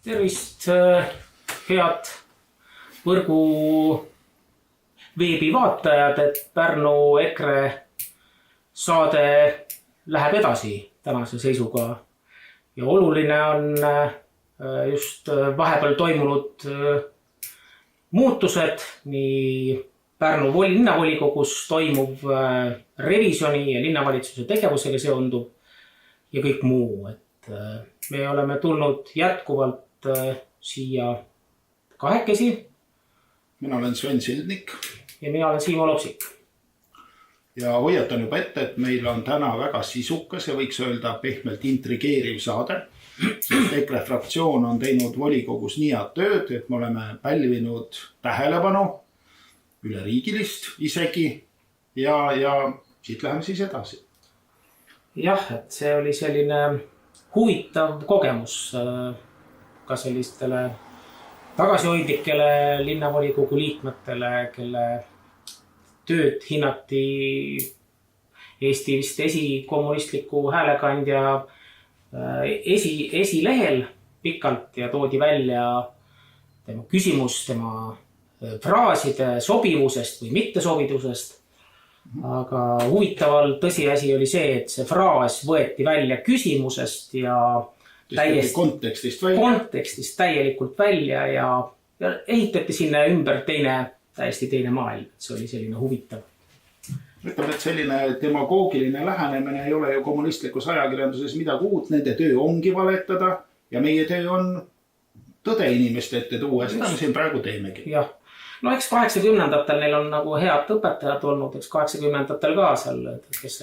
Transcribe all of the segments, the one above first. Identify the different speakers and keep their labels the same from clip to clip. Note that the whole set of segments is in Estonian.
Speaker 1: Tervist, head võrgu veebivaatajad, et Pärnu EKRE saade läheb edasi tänase seisuga. Ja oluline on just vahepeal toimunud muutused, nii Pärnu linnavolikogus toimuv revisjoni ja linnavalitsuse tegevusega seonduv ja kõik muu. Et me oleme tulnud jätkuvalt siia kahekesi.
Speaker 2: Mina olen Sven Sildnik.
Speaker 1: Ja mina olen Siimo Lopsik.
Speaker 2: Ja hoiatan juba ette, et meil on täna väga sisukas ja võiks öelda pehmelt intrigeeriv saade. EKRE fraktsioon on teinud volikogus nii head tööd, et me oleme pälvinud tähelepanu üleriigilist isegi ja siit läheme siis edasi.
Speaker 1: Jah, et see oli selline huvitav kogemus ka sellistele tagasihoidlikele linnavolikogu liikmetele, kelle tööd hinnati Eesti vist esikommunistliku häälekandja esilehel pikalt ja toodi välja tema küsimus, tema fraaside sobivusest või mittesobivusest. Aga huvitaval tõsiasi oli see, et see fraas võeti välja küsimusest ja kontekstist täielikult välja ja ehitati sinna ümber täiesti teine maailm. See oli selline huvitav.
Speaker 2: Ütleme, et selline demagoogiline lähenemine ei ole ju kommunistlikus ajakirjanduses midagi uut. Nende töö ongi valetada ja meie töö on tõde inimeste ette tuua. Seda me siin praegu teemegi.
Speaker 1: Jah. No eks 80-ndatel neil on nagu head õpetajad olnud, eks 80-ndatel ka seal, kes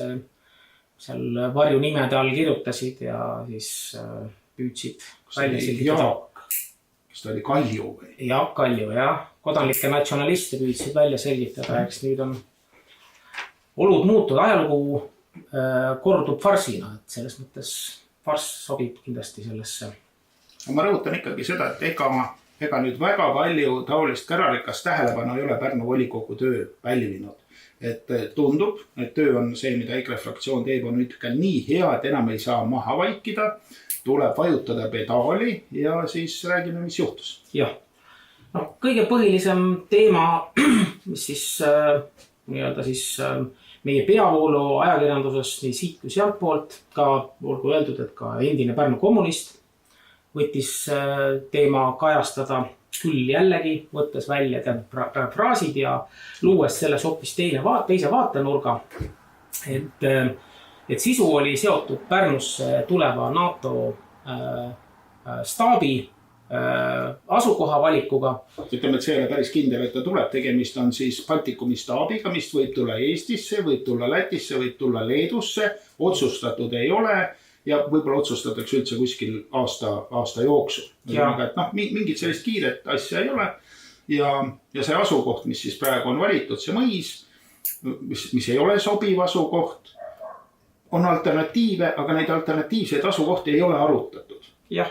Speaker 1: seal varjunimede all kirjutasid ja siis püüdsid välja selgitada.
Speaker 2: Kas ta oli Kalju või?
Speaker 1: Jaak Kalju, jah. Kodanlikke natsionaliste püüdsid välja selgitada, eks nüüd on olud muutud, ajalugu kordub farsina, et selles mõttes farss sobib kindlasti sellesse.
Speaker 2: Ma rõhutan ikkagi seda, et ega nüüd väga palju taolist käralikas tähelepanu ei ole Pärnu volikogu töö pälvinud. Et tundub, et töö on see, mida EKRE fraktsioon teeb, on nüüd ka nii hea, et enam ei saa maha vaikida, tuleb vajutada pedaali ja siis räägime, mis juhtus.
Speaker 1: Jah, no, kõige põhilisem teema, mis siis, meie peavoolu ajakirjanduses nii siit kui sealt poolt, ka olgu öeldud, et ka endine Pärnu kommunist võttis teema kajastada küll jällegi, võttes välja fraasid ja luues selles hoopis teise vaatenurga. Et sisu oli seotud Pärnusse tuleva NATO staabi asukoha valikuga.
Speaker 2: Ütleme, et see ei ole päris kindel, et ta tuleb. Tegemist on siis Baltikumi staabiga, mis võib tulla Eestisse, võib tulla Lätisse, võib tulla Leedusse. Otsustatud ei ole. Ja võib-olla otsustatakse üldse kuskil aasta jooksul. Et mingit sellist kiiret asja ei ole. Ja see asukoht, mis siis praegu on valitud, see mõis, mis ei ole sobiv asukoht, on alternatiive, aga neid alternatiivseid asukohti ei ole arutatud. Ja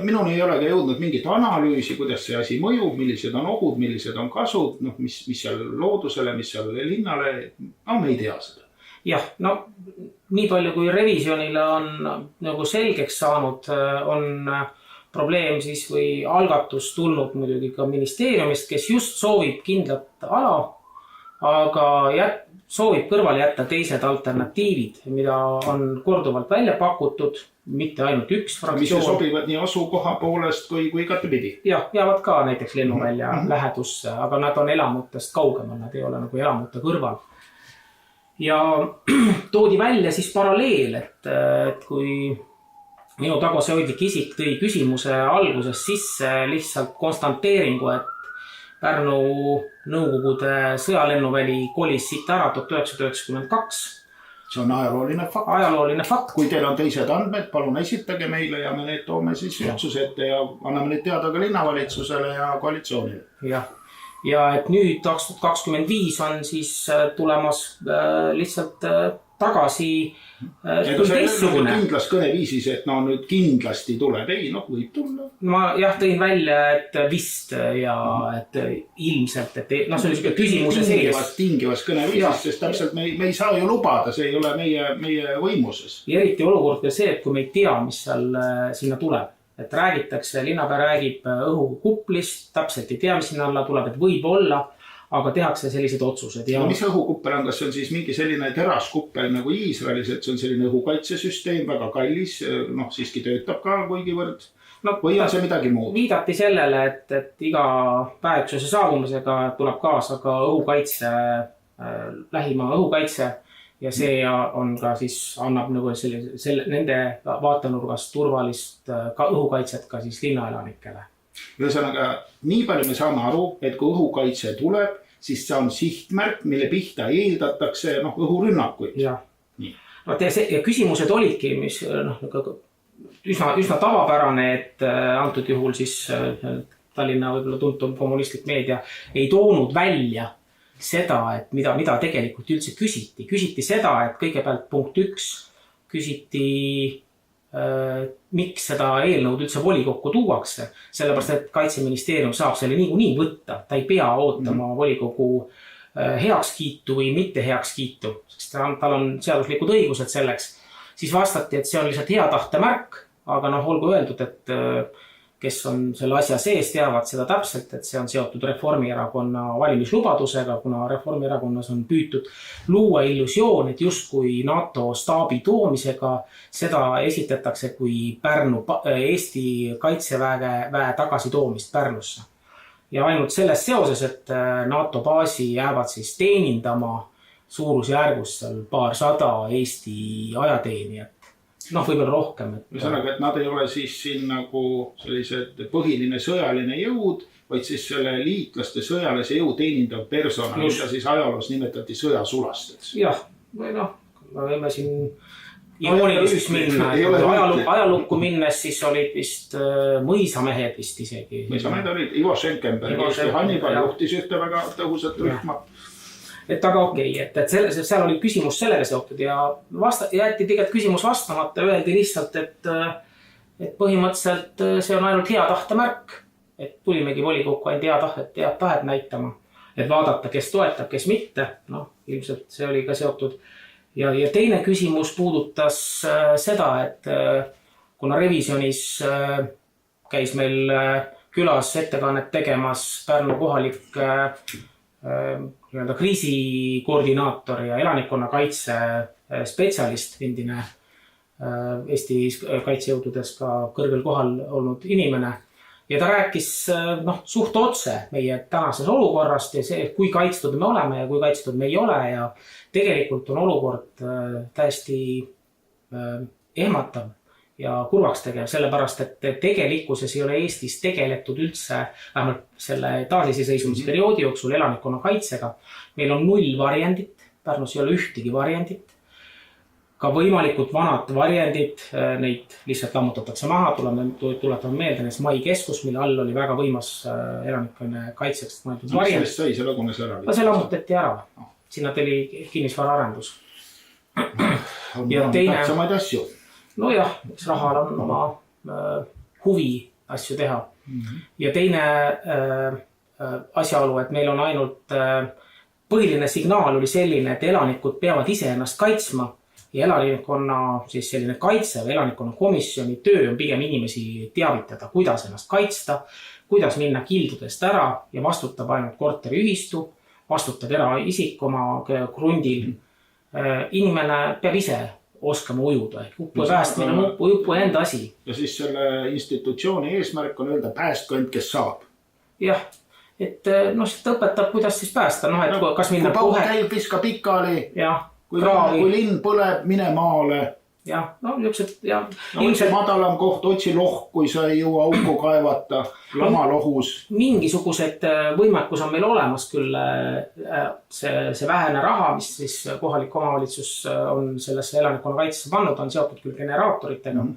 Speaker 2: minuni ei ole ka jõudnud mingit analüüsi, kuidas see asi mõjub, millised on ohud, millised on kasud, mis seal loodusele, mis seal linnale, me ei tea seda.
Speaker 1: Jah, no nii palju kui revisjonile on nagu selgeks saanud, on probleem siis või algatus tulnud muidugi ka ministeeriumist, kes just soovib kindlat ala, aga soovib kõrvale jätta teised alternatiivid, mida on korduvalt välja pakutud, mitte ainult üks fraktsioon.
Speaker 2: Mis sobivad nii asukoha poolest kui kattepidi?
Speaker 1: Jah, jäävad ka näiteks lennuvälja lähedusse, aga nad on elamutest kaugemal, nad ei ole nagu elamute kõrval. Ja toodi välja siis paralleel, et kui minu tagasihoidlik isik tõi küsimuse alguses sisse lihtsalt konstanteeringu, et Pärnu Nõukogude sõjalennuväli kolis siit ära 1992.
Speaker 2: See on ajalooline fakt. Kui teil on teised andmed, palun esitage meile ja me need toome siis otsuse ette ja anname need teada ka linnavalitsusele ja koalitsioonile.
Speaker 1: Jah. Ja et nüüd 2025 on siis tulemas lihtsalt tagasi
Speaker 2: teistsugune. Kindlas kõneviisis, et nüüd kindlasti tuleb. Ei, võib tulla.
Speaker 1: Ma tõin välja, et vist ja et ilmselt, et see on niisugune küsimuse sees.
Speaker 2: Tingivas kõneviisis, sest täpselt me ei saa ju lubada, see ei ole meie võimuses.
Speaker 1: Ja eriti olukord ka see, et kui me ei tea, mis seal sinna tuleb. et räägitakse, linnapea räägib õhukuplist, täpselt ei tea, mis sinna alla tuleb, et võib olla, aga tehakse sellised otsused. Ja...
Speaker 2: No, mis õhukuppel on, kas see on siis mingi selline teraskuppel nagu Iisraelis, et see on selline õhukaitsesüsteem, väga kallis, noh siiski töötab ka kuigivõrd, või on see midagi muud?
Speaker 1: Viidati sellele, et iga päeksuse saabumisega tuleb kaasa ka õhukaitse, lähima õhukaitse ja see on ka siis annab nagu nende vaatenurgast turvalist õhukaitset ka siis linnaelanikele.
Speaker 2: Ühesõnaga, nii palju me saame aru, et kui õhukaitse tuleb, siis see on sihtmärk, mille pihta eeldatakse õhurünnakuid.
Speaker 1: Jah. Ja küsimused olidki, mis üsna tavapärane, et antud juhul siis Tallinna võib-olla tuntum kommunistlik meedia ei toonud välja seda, et mida tegelikult üldse küsiti. Küsiti seda, et kõigepealt punkt 1 küsiti miks seda eelnõud üldse volikokku tuuakse, sellepärast et Kaitseministeerium saab selle niikuinii võtta, ta ei pea ootama volikogu heakskiitu või mitte heakskiitu, sest tal on seaduslikud õigused selleks. Siis vastati, et see on lihtsalt hea tahte märk, aga olgu öeldud, et kes on selle asja sees, teavad seda täpselt, et see on seotud Reformierakonna valimislubadusega, kuna Reformierakonnas on püütud luua illusioon, et justkui NATO staabi toomisega seda esitatakse kui Eesti kaitseväe tagasi toomist Pärnusse. Ja ainult selles seoses, et NATO baasi jäävad siis teenindama suurusjärgus seal paarsada Eesti ajateenijat. Võib-olla rohkem.
Speaker 2: Ühesõnaga, et nad ei ole siis siin nagu sellised põhiline sõjaline jõud, vaid siis selle liitlaste sõjalise jõu teenindav personal, mida siis ajaloos nimetati sõjasulasteks.
Speaker 1: Jah, või me võime siin iroonilist minna. Ajalukku minnes siis olid vist mõisamehed vist isegi.
Speaker 2: Mõisamehed olid Ivo Schenkenberg, Eesti Hannibal juhtis ühte väga tõhusat rühma.
Speaker 1: Et aga okei, et seal oli küsimus sellega seotud ja jäeti tegelikult küsimus vastamata, öeldi lihtsalt, et põhimõtteliselt see on ainult hea tahte märk, et tulimegi volikokku ainult head tahet näitama, et vaadata, kes toetab, kes mitte, ilmselt see oli ka seotud. Ja teine küsimus puudutas seda, et kuna revisjonis käis meil külas ettekannet tegemas Pärnu kohalik kriisikoordinaator ja elanikkonnakaitse spetsialist, endine Eesti kaitsejõududes ka kõrgel kohal olnud inimene. Ja ta rääkis suht otse meie tänases olukorrast ja see, kui kaitstud me oleme ja kui kaitstud me ei ole ja tegelikult on olukord täiesti ehmatav ja kurvaks tegev, sellepärast, et tegelikkuses ei ole Eestis tegeletud üldse, vähemalt selle taasiseseisvumisperioodi jooksul elanikkonna kaitsega. Meil on 0 varjendit, Pärnus ei ole ühtegi varjendit. Ka võimalikud vanad varjendid, neid lihtsalt lammutatakse maha, tuletame meelde näiteks Mai keskus, mille all oli väga võimas elanikkonna kaitseks mõeldud varjend.
Speaker 2: Mis sai, see lagunes ära?
Speaker 1: See lammutati ära. Sinna tuli kinnisvara arendus.
Speaker 2: On tähtsamaid asju.
Speaker 1: Nojah, eks rahal on oma huvi asju teha. Ja teine asjaolu, et meil on ainult põhiline signaal oli selline, et elanikud peavad ise ennast kaitsma ja elanikkonna siis selline kaitse või elanikkonna komisjoni töö on pigem inimesi teavitada, kuidas ennast kaitsta, kuidas minna kildudest ära ja vastutab ainult korteriühistu, vastutab eraisik oma krundil. Inimene peab ise oskama ujuda, ehk uppu päästmine, uppu enda asi.
Speaker 2: Ja siis selle institutsiooni eesmärk on öelda päästku end, kes saab.
Speaker 1: Jah, et seda õpetab, kuidas siis päästa. Et kas minna
Speaker 2: kui pauk käib, viska pikali, kui linn põleb, mine maale.
Speaker 1: Jah, niisugused, jah.
Speaker 2: Otsi madalam koht, otsi lohk, kui sa ei jõua auku kaevata, lama lohus.
Speaker 1: Mingisugused võimekus on meil olemas küll see vähene raha, mis siis kohalik omavalitsus on sellesse elanikkonna kaitsesse pannud, on seotud küll generaatoritega,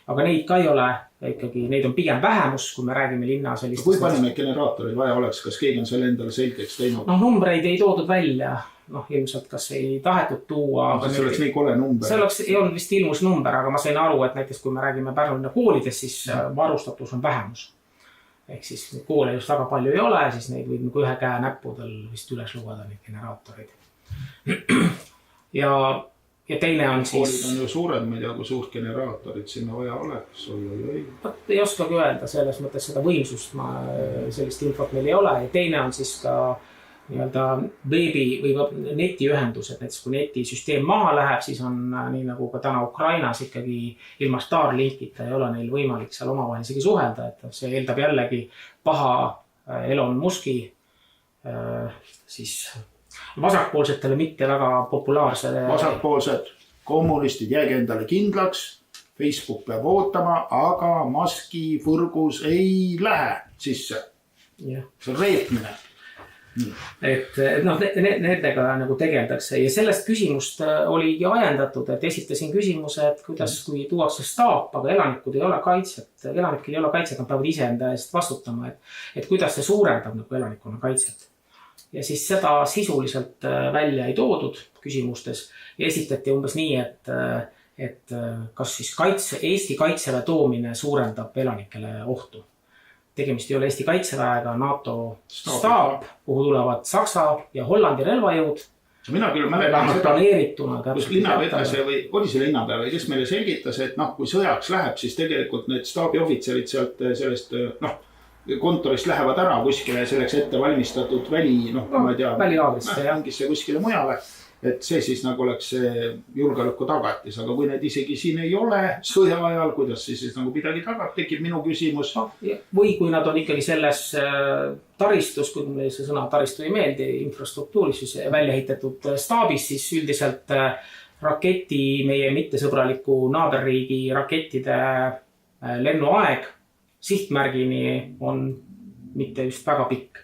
Speaker 1: aga neid ka ei ole ikkagi, neid on pigem vähemus, kui me räägime linna sellistest.
Speaker 2: Kui palju neid generaatoreid vaja oleks, kas keegi on selle endale selgeks teinud?
Speaker 1: Numbreid ei toodud välja. Ilmselt kas ei tahetud tuua.
Speaker 2: See oleks nii kole number.
Speaker 1: See ei olnud vist ilmus number, aga ma sain aru, et näiteks kui me räägime Pärnu koolides, siis varustatus on vähemus. Ehk siis koole just väga palju ei ole, siis neid võib ühe käe näppudel vist üles lugeda neid generaatoreid. Ja ja teine on siis...
Speaker 2: Koolid on ju suured, ma ei tea, kui suurt generaatorit sinna vaja oleks.
Speaker 1: Ei oskagi öelda selles mõttes seda võimsust, sellist infot meil ei ole. Ja teine on siis ka nii-öelda veebi või netiühendused, näiteks kui netisüsteem maha läheb, siis on nii nagu ka täna Ukrainas ikkagi ilma Starlinkita ei ole neil võimalik seal omavahel isegi suhelda, et see eeldab jällegi paha Elon Muski siis vasakpoolsetele mitte väga populaarse...
Speaker 2: Vasakpoolsed kommunistid, jääge endale kindlaks, Facebook peab ootama, aga Muski võrgus ei lähe sisse.
Speaker 1: Yeah.
Speaker 2: See on reetmine.
Speaker 1: Et noh, nendega nagu tegeldakse ja sellest küsimust oligi ajendatud, et esitasin küsimuse, et kuidas, kui tuuakse staap, aga elanikud ei ole kaitset, elanikel ei ole kaitset, nad peavad ise enda eest vastutama, et kuidas see suurendab nagu elanikkonna kaitset. Ja siis seda sisuliselt välja ei toodud küsimustes ja esitati umbes nii, et kas siis Eesti kaitseväe toomine suurendab elanikele ohtu. Tegemist ei ole Eesti kaitseväega, NATO staap, kuhu tulevad Saksa ja Hollandi relvajõud.
Speaker 2: Mina küll mäletan seda,
Speaker 1: planeerituna,
Speaker 2: kus linnavedlase või oli see linnapäeva, kes meile selgitas, et kui sõjaks läheb, siis tegelikult need staabiohvitserid sealt sellest kontorist lähevad ära kuskile selleks ette valmistatud väliaagrisse kuskile mujale. Et see siis nagu oleks see julgeoleku tagatis, aga kui need isegi siin ei ole sõja ajal, kuidas siis nagu midagi tagab, tekib minu küsimus.
Speaker 1: Või kui nad on ikkagi selles taristus, kui meile see sõna taristu ei meeldi, infrastruktuuris, siis välja ehitatud staabis, siis üldiselt raketi, meie mittesõbraliku naaberriigi rakettide lennuaeg sihtmärgini on mitte just väga pikk.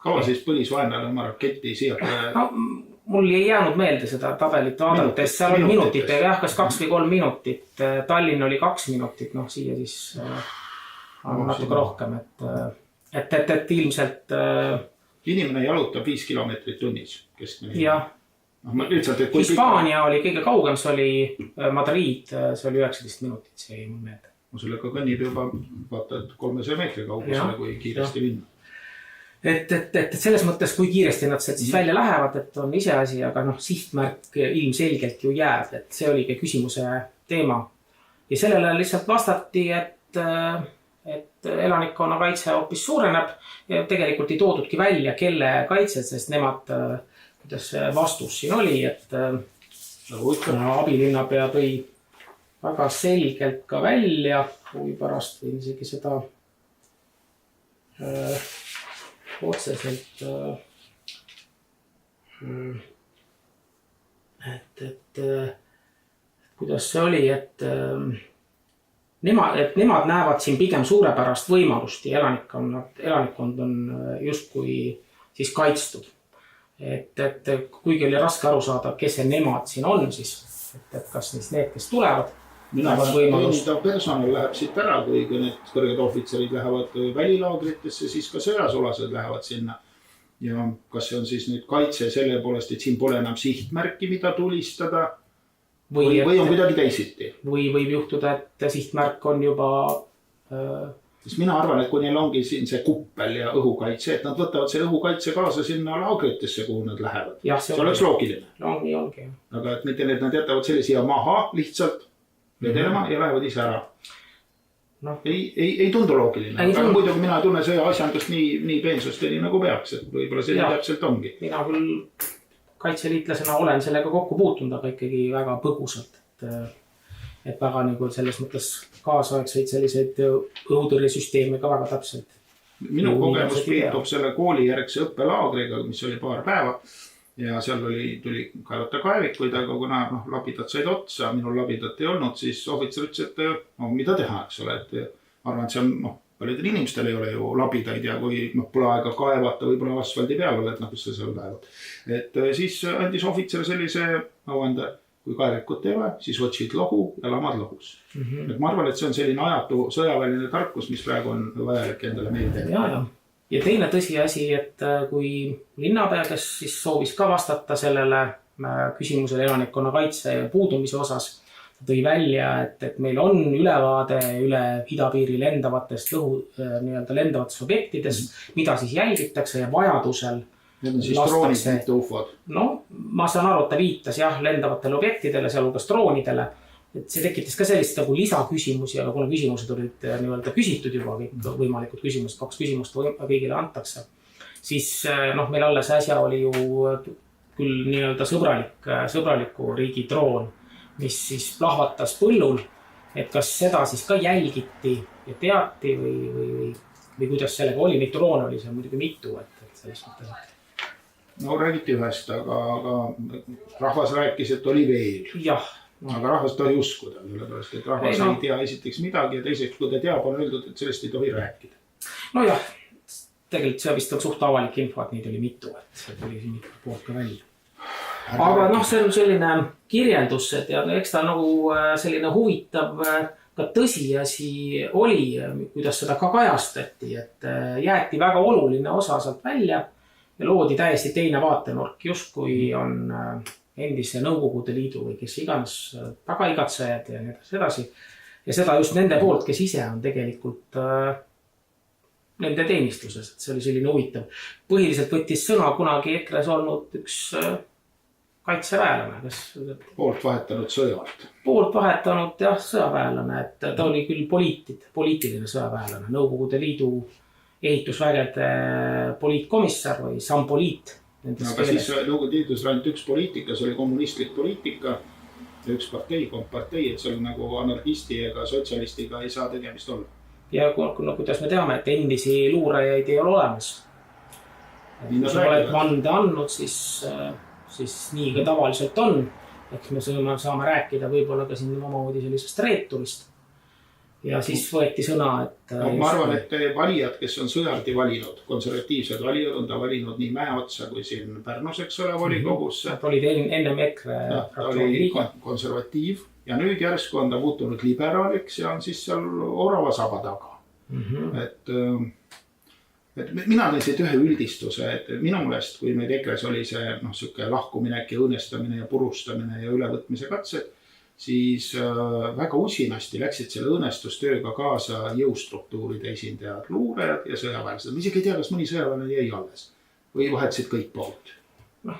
Speaker 2: Kaua siis põlisvaenlane oma raketi siia?
Speaker 1: Mul ei jäänud meelde seda tabelit vaadates, seal oli minutitega, kas 2 või 3 minutit, Tallinn oli 2 minutit, siia siis on natuke rohkem, et ilmselt...
Speaker 2: Inimene jalutab 5 kilomeetrit tunnis keskmine.
Speaker 1: Jah. Hispaania oli kõige kaugem, see oli Madrid, see oli 19 minutit, see ei mul meelde.
Speaker 2: Sellega kõnnib juba vaata, 300 meetri kaugusele, kui kiiresti minna.
Speaker 1: Et selles mõttes, kui kiiresti nad sealt siis välja lähevad, et on ise asi, aga sihtmärk ilmselgelt ju jääb, et see oli ka küsimuse teema. Ja sellele lihtsalt vastati, et elanikkonna kaitse hoopis suureneb ja tegelikult ei toodudki välja, kelle kaitse, sest nemad, kuidas see vastus siin oli, et abilinnapea tõi väga selgelt ka välja, kui pärast või isegi seda... otseselt, et kuidas see oli, et nemad näevad siin pigem suurepärast võimalust ja elanikkond on justkui siis kaitstud. Et kuigi oli raske aru saada, kes see nemad siin on siis, et kas need, kes tulevad.
Speaker 2: Mina teenidav personal läheb siit ära, kui need kõrged ohvitserid lähevad välilaagritesse, siis ka sõjasulased lähevad sinna. Ja kas see on siis nüüd kaitse selle poolest, et siin pole enam sihtmärki, mida tulistada või on kuidagi teisiti?
Speaker 1: Või võib juhtuda, et sihtmärk on juba...
Speaker 2: Mina arvan, et kui neil ongi siin see kuppel ja õhukaitse, et nad võtavad see õhukaitse kaasa sinna laagritesse, kuhu nad lähevad. See oleks loogiline.
Speaker 1: Nii ongi.
Speaker 2: Aga et mitte need nad jätavad selle siia maha lihtsalt vedelema ja lähevad ise ära. Ei tundu loogiline. Aga muidugi mina tunnen see asjandust nii peensusteni nagu peaks, et võib-olla see täpselt ongi.
Speaker 1: Mina küll kaitseliitlasena olen sellega kokku puutunud, aga ikkagi väga põgusalt. Et väga nagu selles mõttes kaasaegseid selliseid õhutõrjesüsteeme ka väga täpselt.
Speaker 2: Minu kogemus piitub selle koolijärgse õppelaagriga, mis oli paar päeva. Ja seal tuli kaevata kaevikuid, aga kuna labidad said otsa, minul labidat ei olnud, siis ohvitser ütles, et mida teha, eks ole. Arvan, et see on, paljudel inimestel ei ole ju labidaid ja kui pole aega kaevata, võib-olla asfaldi peal oled, kus sa seal kaevad. Et siis andis ohvitser sellise nõuande, kui kaevikut ei ole, siis otsid lohu ja lamad lohus. Et ma arvan, et see on selline ajatu sõjaväline tarkus, mis praegu on vajalik endale meelde.
Speaker 1: Ja teine tõsiasi, et kui linnapea, kes siis soovis ka vastata sellele küsimusele elanikkonna kaitse puudumise osas, tõi välja, et meil on ülevaade üle idapiiri lendavatest objektidest, mida siis jälgitakse ja vajadusel
Speaker 2: Need on siis droonid, mitte ufod.
Speaker 1: No, ma saan aru, et ta viitas lendavatele objektidele, sealhulgas droonidele. Et see tekitas ka sellist nagu lisaküsimusi, aga kuna küsimused olid nii-öelda küsitud juba, kõik võimalikud küsimused, 2 küsimust kõigile antakse, siis meil alles äsja oli ju küll nii-öelda sõbraliku riigi droon, mis siis plahvatas põllul, et kas seda siis ka jälgiti ja teati või kuidas sellega oli, neid droone oli seal muidugi mitu, et selles mõttes.
Speaker 2: No räägiti ühest, aga rahvas rääkis, et oli veel.
Speaker 1: Jah.
Speaker 2: Aga rahvas tohi uskuda, sellepärast, et rahvas ei tea esiteks midagi ja teiseks, kui ta teab, on öeldud, et sellest ei tohi rääkida.
Speaker 1: No jah, tegelikult see vist on suht avalik info, et neid oli mitu, et see tuli siin mitu poolt ka välja. Aga see on selline kirjeldus, et eks ta nagu selline huvitav ka tõsiasi oli, kuidas seda ka kajastati, et jäeti väga oluline osa sealt välja ja loodi täiesti teine vaatenurk, just kui on endise Nõukogude Liidu või kes iganes tagaigatsejad ja nii edasi. Ja seda just nende poolt, kes ise on tegelikult nende teenistuses, et see oli selline huvitav. Põhiliselt võttis sõna kunagi EKRE-s olnud üks kaitseväelane, kes
Speaker 2: poolt vahetanud sõjalt.
Speaker 1: Poolt vahetanud sõjaväelane, et ta oli küll poliitiline sõjaväelane, Nõukogude Liidu ehitusvägede poliitkomissar või sampoliit.
Speaker 2: Aga siis Nõukogude Liidus ainult üks poliitika, see oli kommunistlik poliitika ja üks partei, kompartei, et seal nagu anarhisti ega sotsialistiga ei saa tegemist olla.
Speaker 1: Ja kuidas me teame, et endisi luurajaid ei ole olemas. Kui sa oled vande andnud, siis nii ka tavaliselt on. Eks me saame rääkida võib-olla ka siin omamoodi sellisest reeturist. Ja siis võeti sõna, et...
Speaker 2: ma arvan, et valijad, kes on sõjardi valinud, konservatiivsed valijad, on ta valinud nii Mäeotsa kui siin Pärnus, eks ole, volikogusse.
Speaker 1: Ta oli ennem EKRE fraktsiooni liige.
Speaker 2: Konservatiiv ja nüüd järsku on ta muutunud liberaaliks ja on siis seal orava saba taga. Et mina näin siit ühe üldistuse, et minu meelest, kui meid EKRE-s oli see lahkuminek ja õõnestamine ja purustamine ja ülevõtmise katsed, siis väga usinasti läksid selle õõnestustööga kaasa jõustruktuuride esindajad, luurejad ja sõjaväelased. Ma isegi ei tea, kas mõni sõjaväelane jäi alles või vahetasid kõik poolt.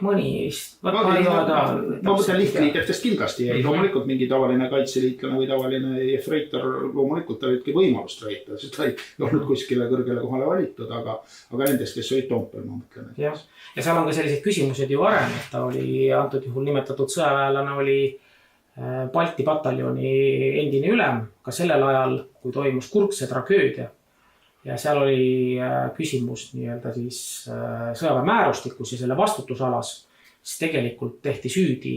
Speaker 1: Mõni vist.
Speaker 2: Ma mõtlen lihtliigetest kindlasti jäi. Loomulikult mingi tavaline kaitseliitlane või tavaline efreitor, loomulikult ta olidki võimalust reita, sest ta ei olnud kuskile kõrgele kohale valitud, aga nendest, kes olid Tompel, ma mõtlen.
Speaker 1: Ja seal on ka sellised küsimused ju varem, et ta oli antud juhul nimetatud sõjaväelane oli Balti pataljoni endine ülem ka sellel ajal, kui toimus Kurkse tragöödia. Ja seal oli küsimus nii-öelda siis sõjaväemäärustikus ja selle vastutusalas, siis tegelikult tehti süüdi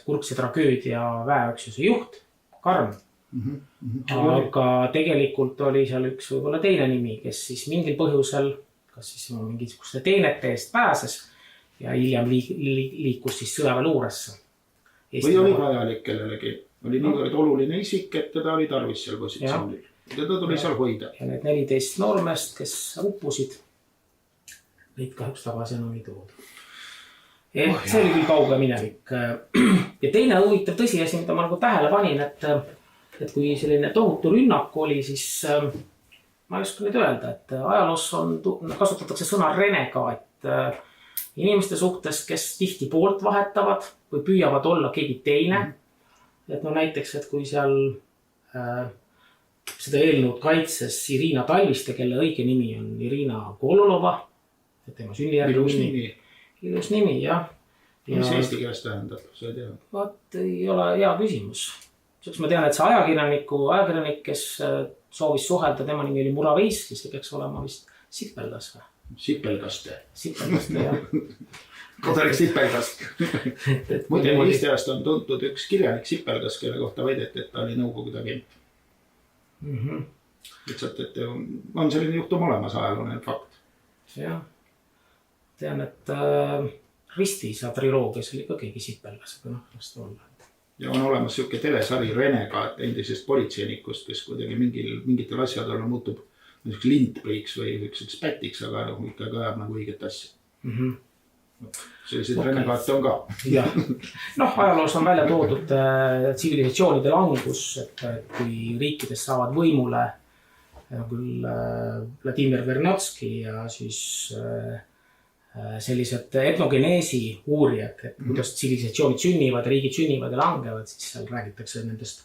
Speaker 1: Kurkse tragöödia väeüksuse juht, Karm. Aga tegelikult oli seal üks võib-olla teine nimi, kes siis mingil põhjusel, kas siis mingisuguste teenete eest pääses ja hiljem liikus siis sõjaväeluuresse.
Speaker 2: Või oli vajalik kellelegi. Oli niivõrd oluline isik, et teda oli tarvis seal positsioonil. Teda tuli seal hoida.
Speaker 1: Ja need 14 noormest, kes uppusid, neid kahjuks tagasi enam ei tooda. See oli küll kauge minevik. Ja teine huvitav tõsiasi, mida ma nagu tähele panin, et kui selline tohutu rünnak oli, siis ma ei oska nüüd öelda, et ajaloos kasutatakse sõna renegaat inimeste suhtes, kes tihti poolt vahetavad või püüavad olla keegi teine. Et näiteks, et kui seal seda eelnõud kaitses Irina Talviste, kelle õige nimi on Irina Gololova, et tema sünnijärgi nimi. Ilus nimi, jah.
Speaker 2: Mis eesti keeles tähendab, sa ei tea?
Speaker 1: Vaat ei ole hea küsimus. Ma tean, et see ajakirjanik, kes soovis suhelda, tema nimi oli Muraveiski, see peaks olema vist Sipelgas või?
Speaker 2: Sipelgaste,
Speaker 1: jah.
Speaker 2: Kodanik Sipelgast. Muide, Eesti ajast on tuntud üks kirjanik Sipelgas, kelle kohta väideti, et ta oli Nõukogude agent. Lihtsalt, et on selline juhtum olemas ajalooline fakt.
Speaker 1: Jah. Tean, et Ristiisa triloogias oli ka keegi Sipelgas, aga las ta olla.
Speaker 2: Ja on olemas selline telesari Renegaat endisest politseinikust, kes kuidagi mingitel asjadel muutub lindpriiks või üks pätiks, aga ikkagi ajab nagu õiget asja. Sellised renegaate on ka.
Speaker 1: Ajaloos on välja toodud tsivilisatsioonide langus, et kui riikides saavad võimule küll Vladimir Vernotski ja siis sellised etnogeneesi uurijad, et kuidas tsivilisatsioonid sünnivad, riigid sünnivad ja langevad, siis seal räägitakse nendest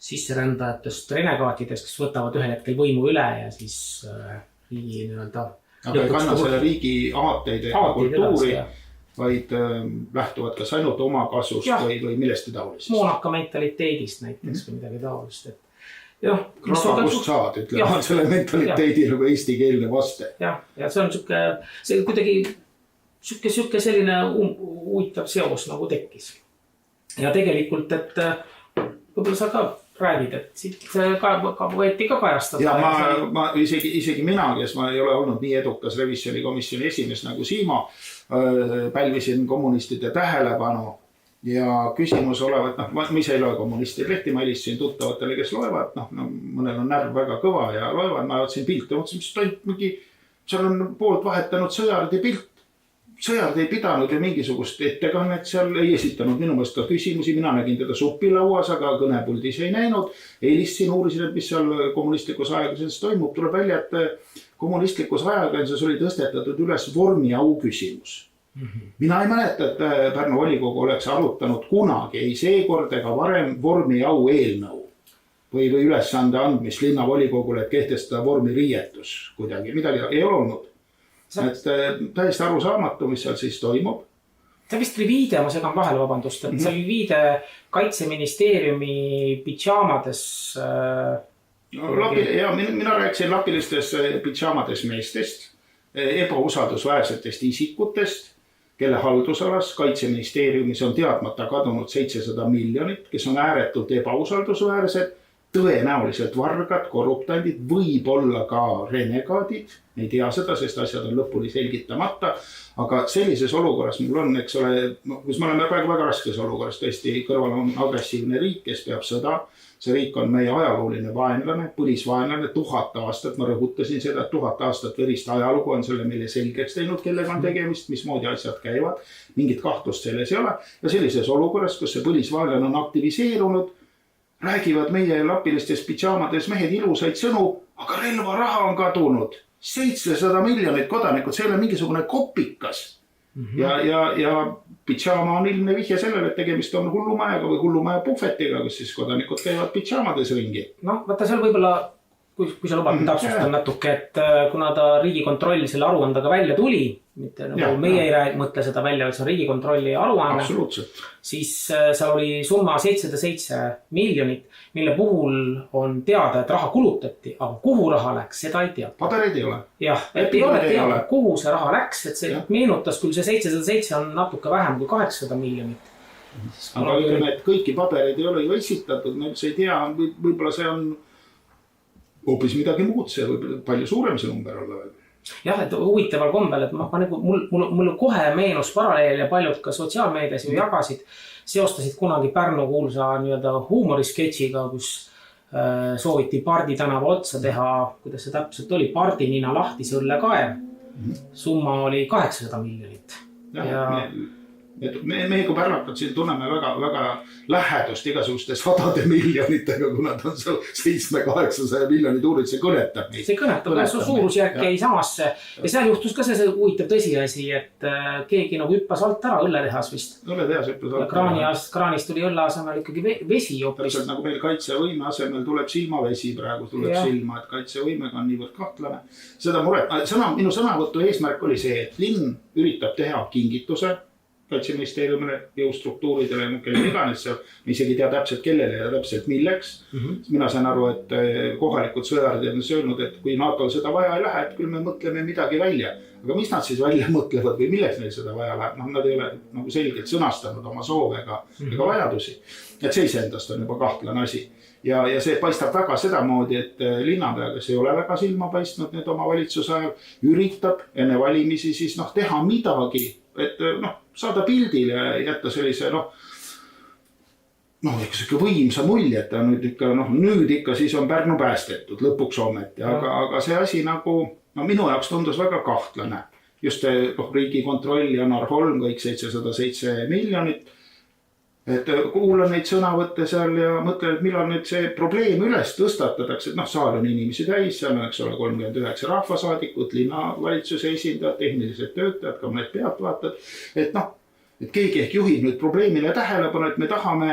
Speaker 1: sisserändajatest, renegaatidest, kes võtavad ühel hetkel võimu üle ja siis riigi nii-öelda.
Speaker 2: Aga ei kanna selle riigi aateid ja kultuuri, vaid lähtuvad kas ainult oma kasust või millest taolisest.
Speaker 1: Moonaka mentaliteedist näiteks või midagi taolist, et
Speaker 2: raha kust saad, ütleme, selle mentaliteedi nagu eestikeelne vaste.
Speaker 1: Ja see on see kuidagi süke selline huvitav seos nagu tekkis. Ja tegelikult, et võib-olla sa ka räägid, et siit võeti ka kajastada.
Speaker 2: Ja ma isegi mina, kes ma ei ole olnud nii edukas revisjonikomisjoni esimees nagu Siimo, pälvisin kommunistide tähelepanu. Ja küsimus olevat, ma ise ei loe kommunistide lehti, ma helistasin tuttavatele, kes loevad, mõnel on närv väga kõva ja loevad, ma otsin pilte, mõtlesin, mis toimub mingi, seal on poolt vahetanud Sõjard ja pilt. Sõjard ei pidanud ju mingisugust ettekannet seal, ei esitanud minu meelest ka küsimusi, mina nägin teda supilauas, aga kõnepuldis ei näinud. Helistasin, uurisin, et mis seal kommunistlikus ajakirjanduses toimub, tuleb välja, et kommunistlikus ajakirjanduses oli tõstetatud üles vormi au küsimus. Mina ei mäleta, et Pärnu volikogu oleks arutanud kunagi, ei seekord ega varem vormi au eelnõu või ülesande andmist linnavolikogule, et kehtestada vormi riietus kuidagi, midagi ei ole olnud. Et täiesti arusaamatu, mis seal siis toimub.
Speaker 1: See vist oli viide, ma segan vahele, vabandust, et see oli viide Kaitseministeeriumi pidžaamades.
Speaker 2: Mina rääkisin lapilistes pidžaamades meestest, ebausaldusväärsetest isikutest, kelle haldusalas Kaitseministeeriumis on teadmata kadunud 700 miljonit, kes on ääretult ebausaldusväärsed, tõenäoliselt vargad, korruptandid, võib olla ka renegaadid, ei tea seda, sest asjad on lõpuni selgitamata, aga sellises olukorras mul on, eks ole, kus me oleme praegu väga raskes olukorras, tõesti kõrval on agressiivne riik, kes peab sõda. See riik on meie ajalooline vaenlane, põlisvaenlane, 1000 aastat, ma rõhutasin seda, 1000 aastat verist ajalugu on selle meile selgeks teinud, kellega on tegemist, mismoodi asjad käivad, mingit kahtlust selles ei ole. Ja sellises olukorras, kus see põlisvaenlane on aktiviseerunud, räägivad meie lapilistes pidžaamades mehed ilusaid sõnu, aga relvaraha on kadunud. 700 miljonit kodanikud, see ei ole mingisugune kopikas. Ja pidžaama on ilmne vihje sellele, et tegemist on hullumajaga või hullumaja puhvetiga, kus siis kodanikud käivad pidžaamades ringi.
Speaker 1: Vaata seal võib-olla, kui sa lubad, täpsustan natuke, et kuna ta Riigikontroll selle aruandega välja tuli, mitte nagu meie ei mõtle seda välja, vaid see on Riigikontrolli aruanne, siis seal oli summa 707 miljonit, mille puhul on teada, et raha kulutati, aga kuhu raha läks, seda ei tea.
Speaker 2: Pabereid ei ole.
Speaker 1: Jah, et ei ole teada, kuhu see raha läks, et see meenutas küll see 707 on natuke vähem kui 800 miljonit.
Speaker 2: Aga ütleme, et kõiki pabereid ei ole ju esitatud, see ei tea, võib-olla see on hoopis midagi muud, see võib palju suurem see number olla veel.
Speaker 1: Jah, et huvitaval kombel, et mul kohe meenus paralleel ja paljud ka sotsiaalmeedias ju jagasid, seostasid kunagi Pärnu kuulsa huumorisketšiga, kus sooviti Pardi tänava otsa teha, kuidas see täpselt oli, Pardi nina lahti sõllekaev. Summa oli 800 miljonit.
Speaker 2: Me kui pärnakad siin tunneme väga lähedust igasuguste sadade miljonitega, kuna ta on seal 700-800 miljonit uurid, see kõnetab neid.
Speaker 1: See kõnetab, suurusjärk jäi samasse. Ja seal juhtus ka see huvitav tõsiasi, et keegi nagu hüppas alt ära, õlletehas vist.
Speaker 2: Õlletehas hüppas alt ära.
Speaker 1: Kraanist tuli õlle asemel ikkagi vesi hoopis.
Speaker 2: Täpselt nagu meil kaitsevõime asemel tuleb silmavesi praegu, tuleb silma, et kaitsevõimega on niivõrd kahtlane. Seda muret, minu sõnavõtu eesmärk oli see, et linn üritab teha kingituse Kaitseministeeriumile, jõustruktuuridele, kellele iganes seal, me isegi tea täpselt kellele ja täpselt milleks. Mina sain aru, et kohalikud sõjardid on öelnud, et kui NATO-l seda vaja ei lähe, et küll me mõtleme midagi välja. Aga mis nad siis välja mõtlevad või milleks neil seda vaja läheb? Nad ei ole nagu selgelt sõnastanud oma soove ega vajadusi. Et see iseendast on juba kahtlane asi. Ja see paistab väga sedamoodi, et linnapea, kes ei ole väga silma paistnud nüüd oma valitsuse ajal, üritab enne valimisi siis teha midagi, et saada pildil ja jätta sellise võimsa mulje, et nüüd ikka siis on Pärnu päästetud lõpuks ometi, aga see asi nagu minu jaoks tundus väga kahtlane. Just Riigikontroll, Janar Holm, kõik 707 miljonit. et kuulan neid sõnavõtte seal ja mõtlen, et millal nüüd see probleem üles tõstatatakse, et saal on inimesi täis, seal on, eks ole, 39 rahvasaadikut, linnavalitsuse esindajad, tehnilised töötajad, ka mõned pealtvaatajad, et et keegi ehk juhib nüüd probleemile tähelepanu, et me tahame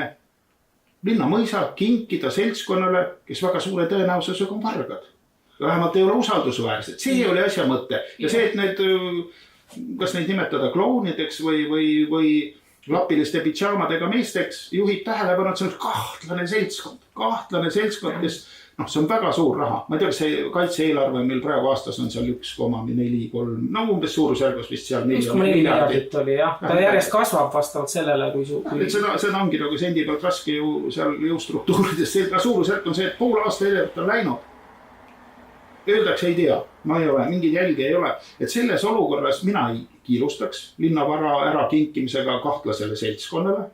Speaker 2: linnamõisa kinkida seltskonnale, kes väga suure tõenäosusega on vargad. Vähemalt ei ole usaldusväärsed, see oli asja mõte ja see, et need, kas neid nimetada klounideks või lapiliste pidžaamadega meesteks, juhib tähelepanu, et see on kahtlane seltskond, kes, see on väga suur raha. Ma ei tea, see kaitse-eelarve meil praegu aastas on seal 1,43, umbes suurusjärgus vist seal
Speaker 1: 1,4 miljardit oli, jah. Ta järjest kasvab vastavalt sellele, kui
Speaker 2: seda ongi nagu sendi pealt raske ju seal jõustruktuurides. Suurusjärk on see, et pool aasta edevalt on läinud. Öeldakse ei tea, ma ei ole, mingid jälgi ei ole. Et selles olukorras mina ei kiirustaks linnavara ära kinkimisega kahtlasele seltskonnale.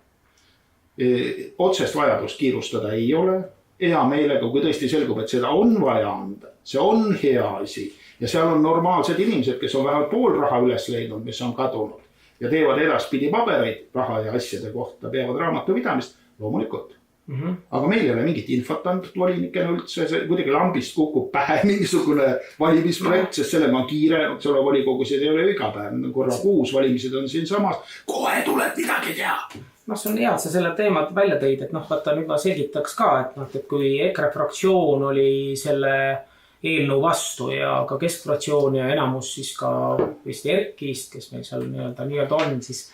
Speaker 2: Otsest vajadust kiirustada ei ole. Hea meelega, kui tõesti selgub, et seda on vaja anda. See on hea asi. Ja seal on normaalsed inimesed, kes on vähemalt pool raha üles leidnud, mis on kadunud. Ja teevad edaspidi pabereid raha ja asjade kohta, peavad raamatupidamist loomulikult. Aga meil ei ole mingit infot antud volinikena üldse, see kuidagi lambist kukub pähe mingisugune valimisprojekt, sest sellega on kiire, selle volikogusid ei ole iga päev, korra kuus valimised on siin samas, kohe tuleb midagi teha.
Speaker 1: See on hea, et sa selle teemat välja tõid, et vaata nüüd ma selgitaks ka, et kui EKRE fraktsioon oli selle eelnõu vastu ja ka keskfraktsioon ja enamus siis ka vist Erkist, kes meil seal nii-öelda on, siis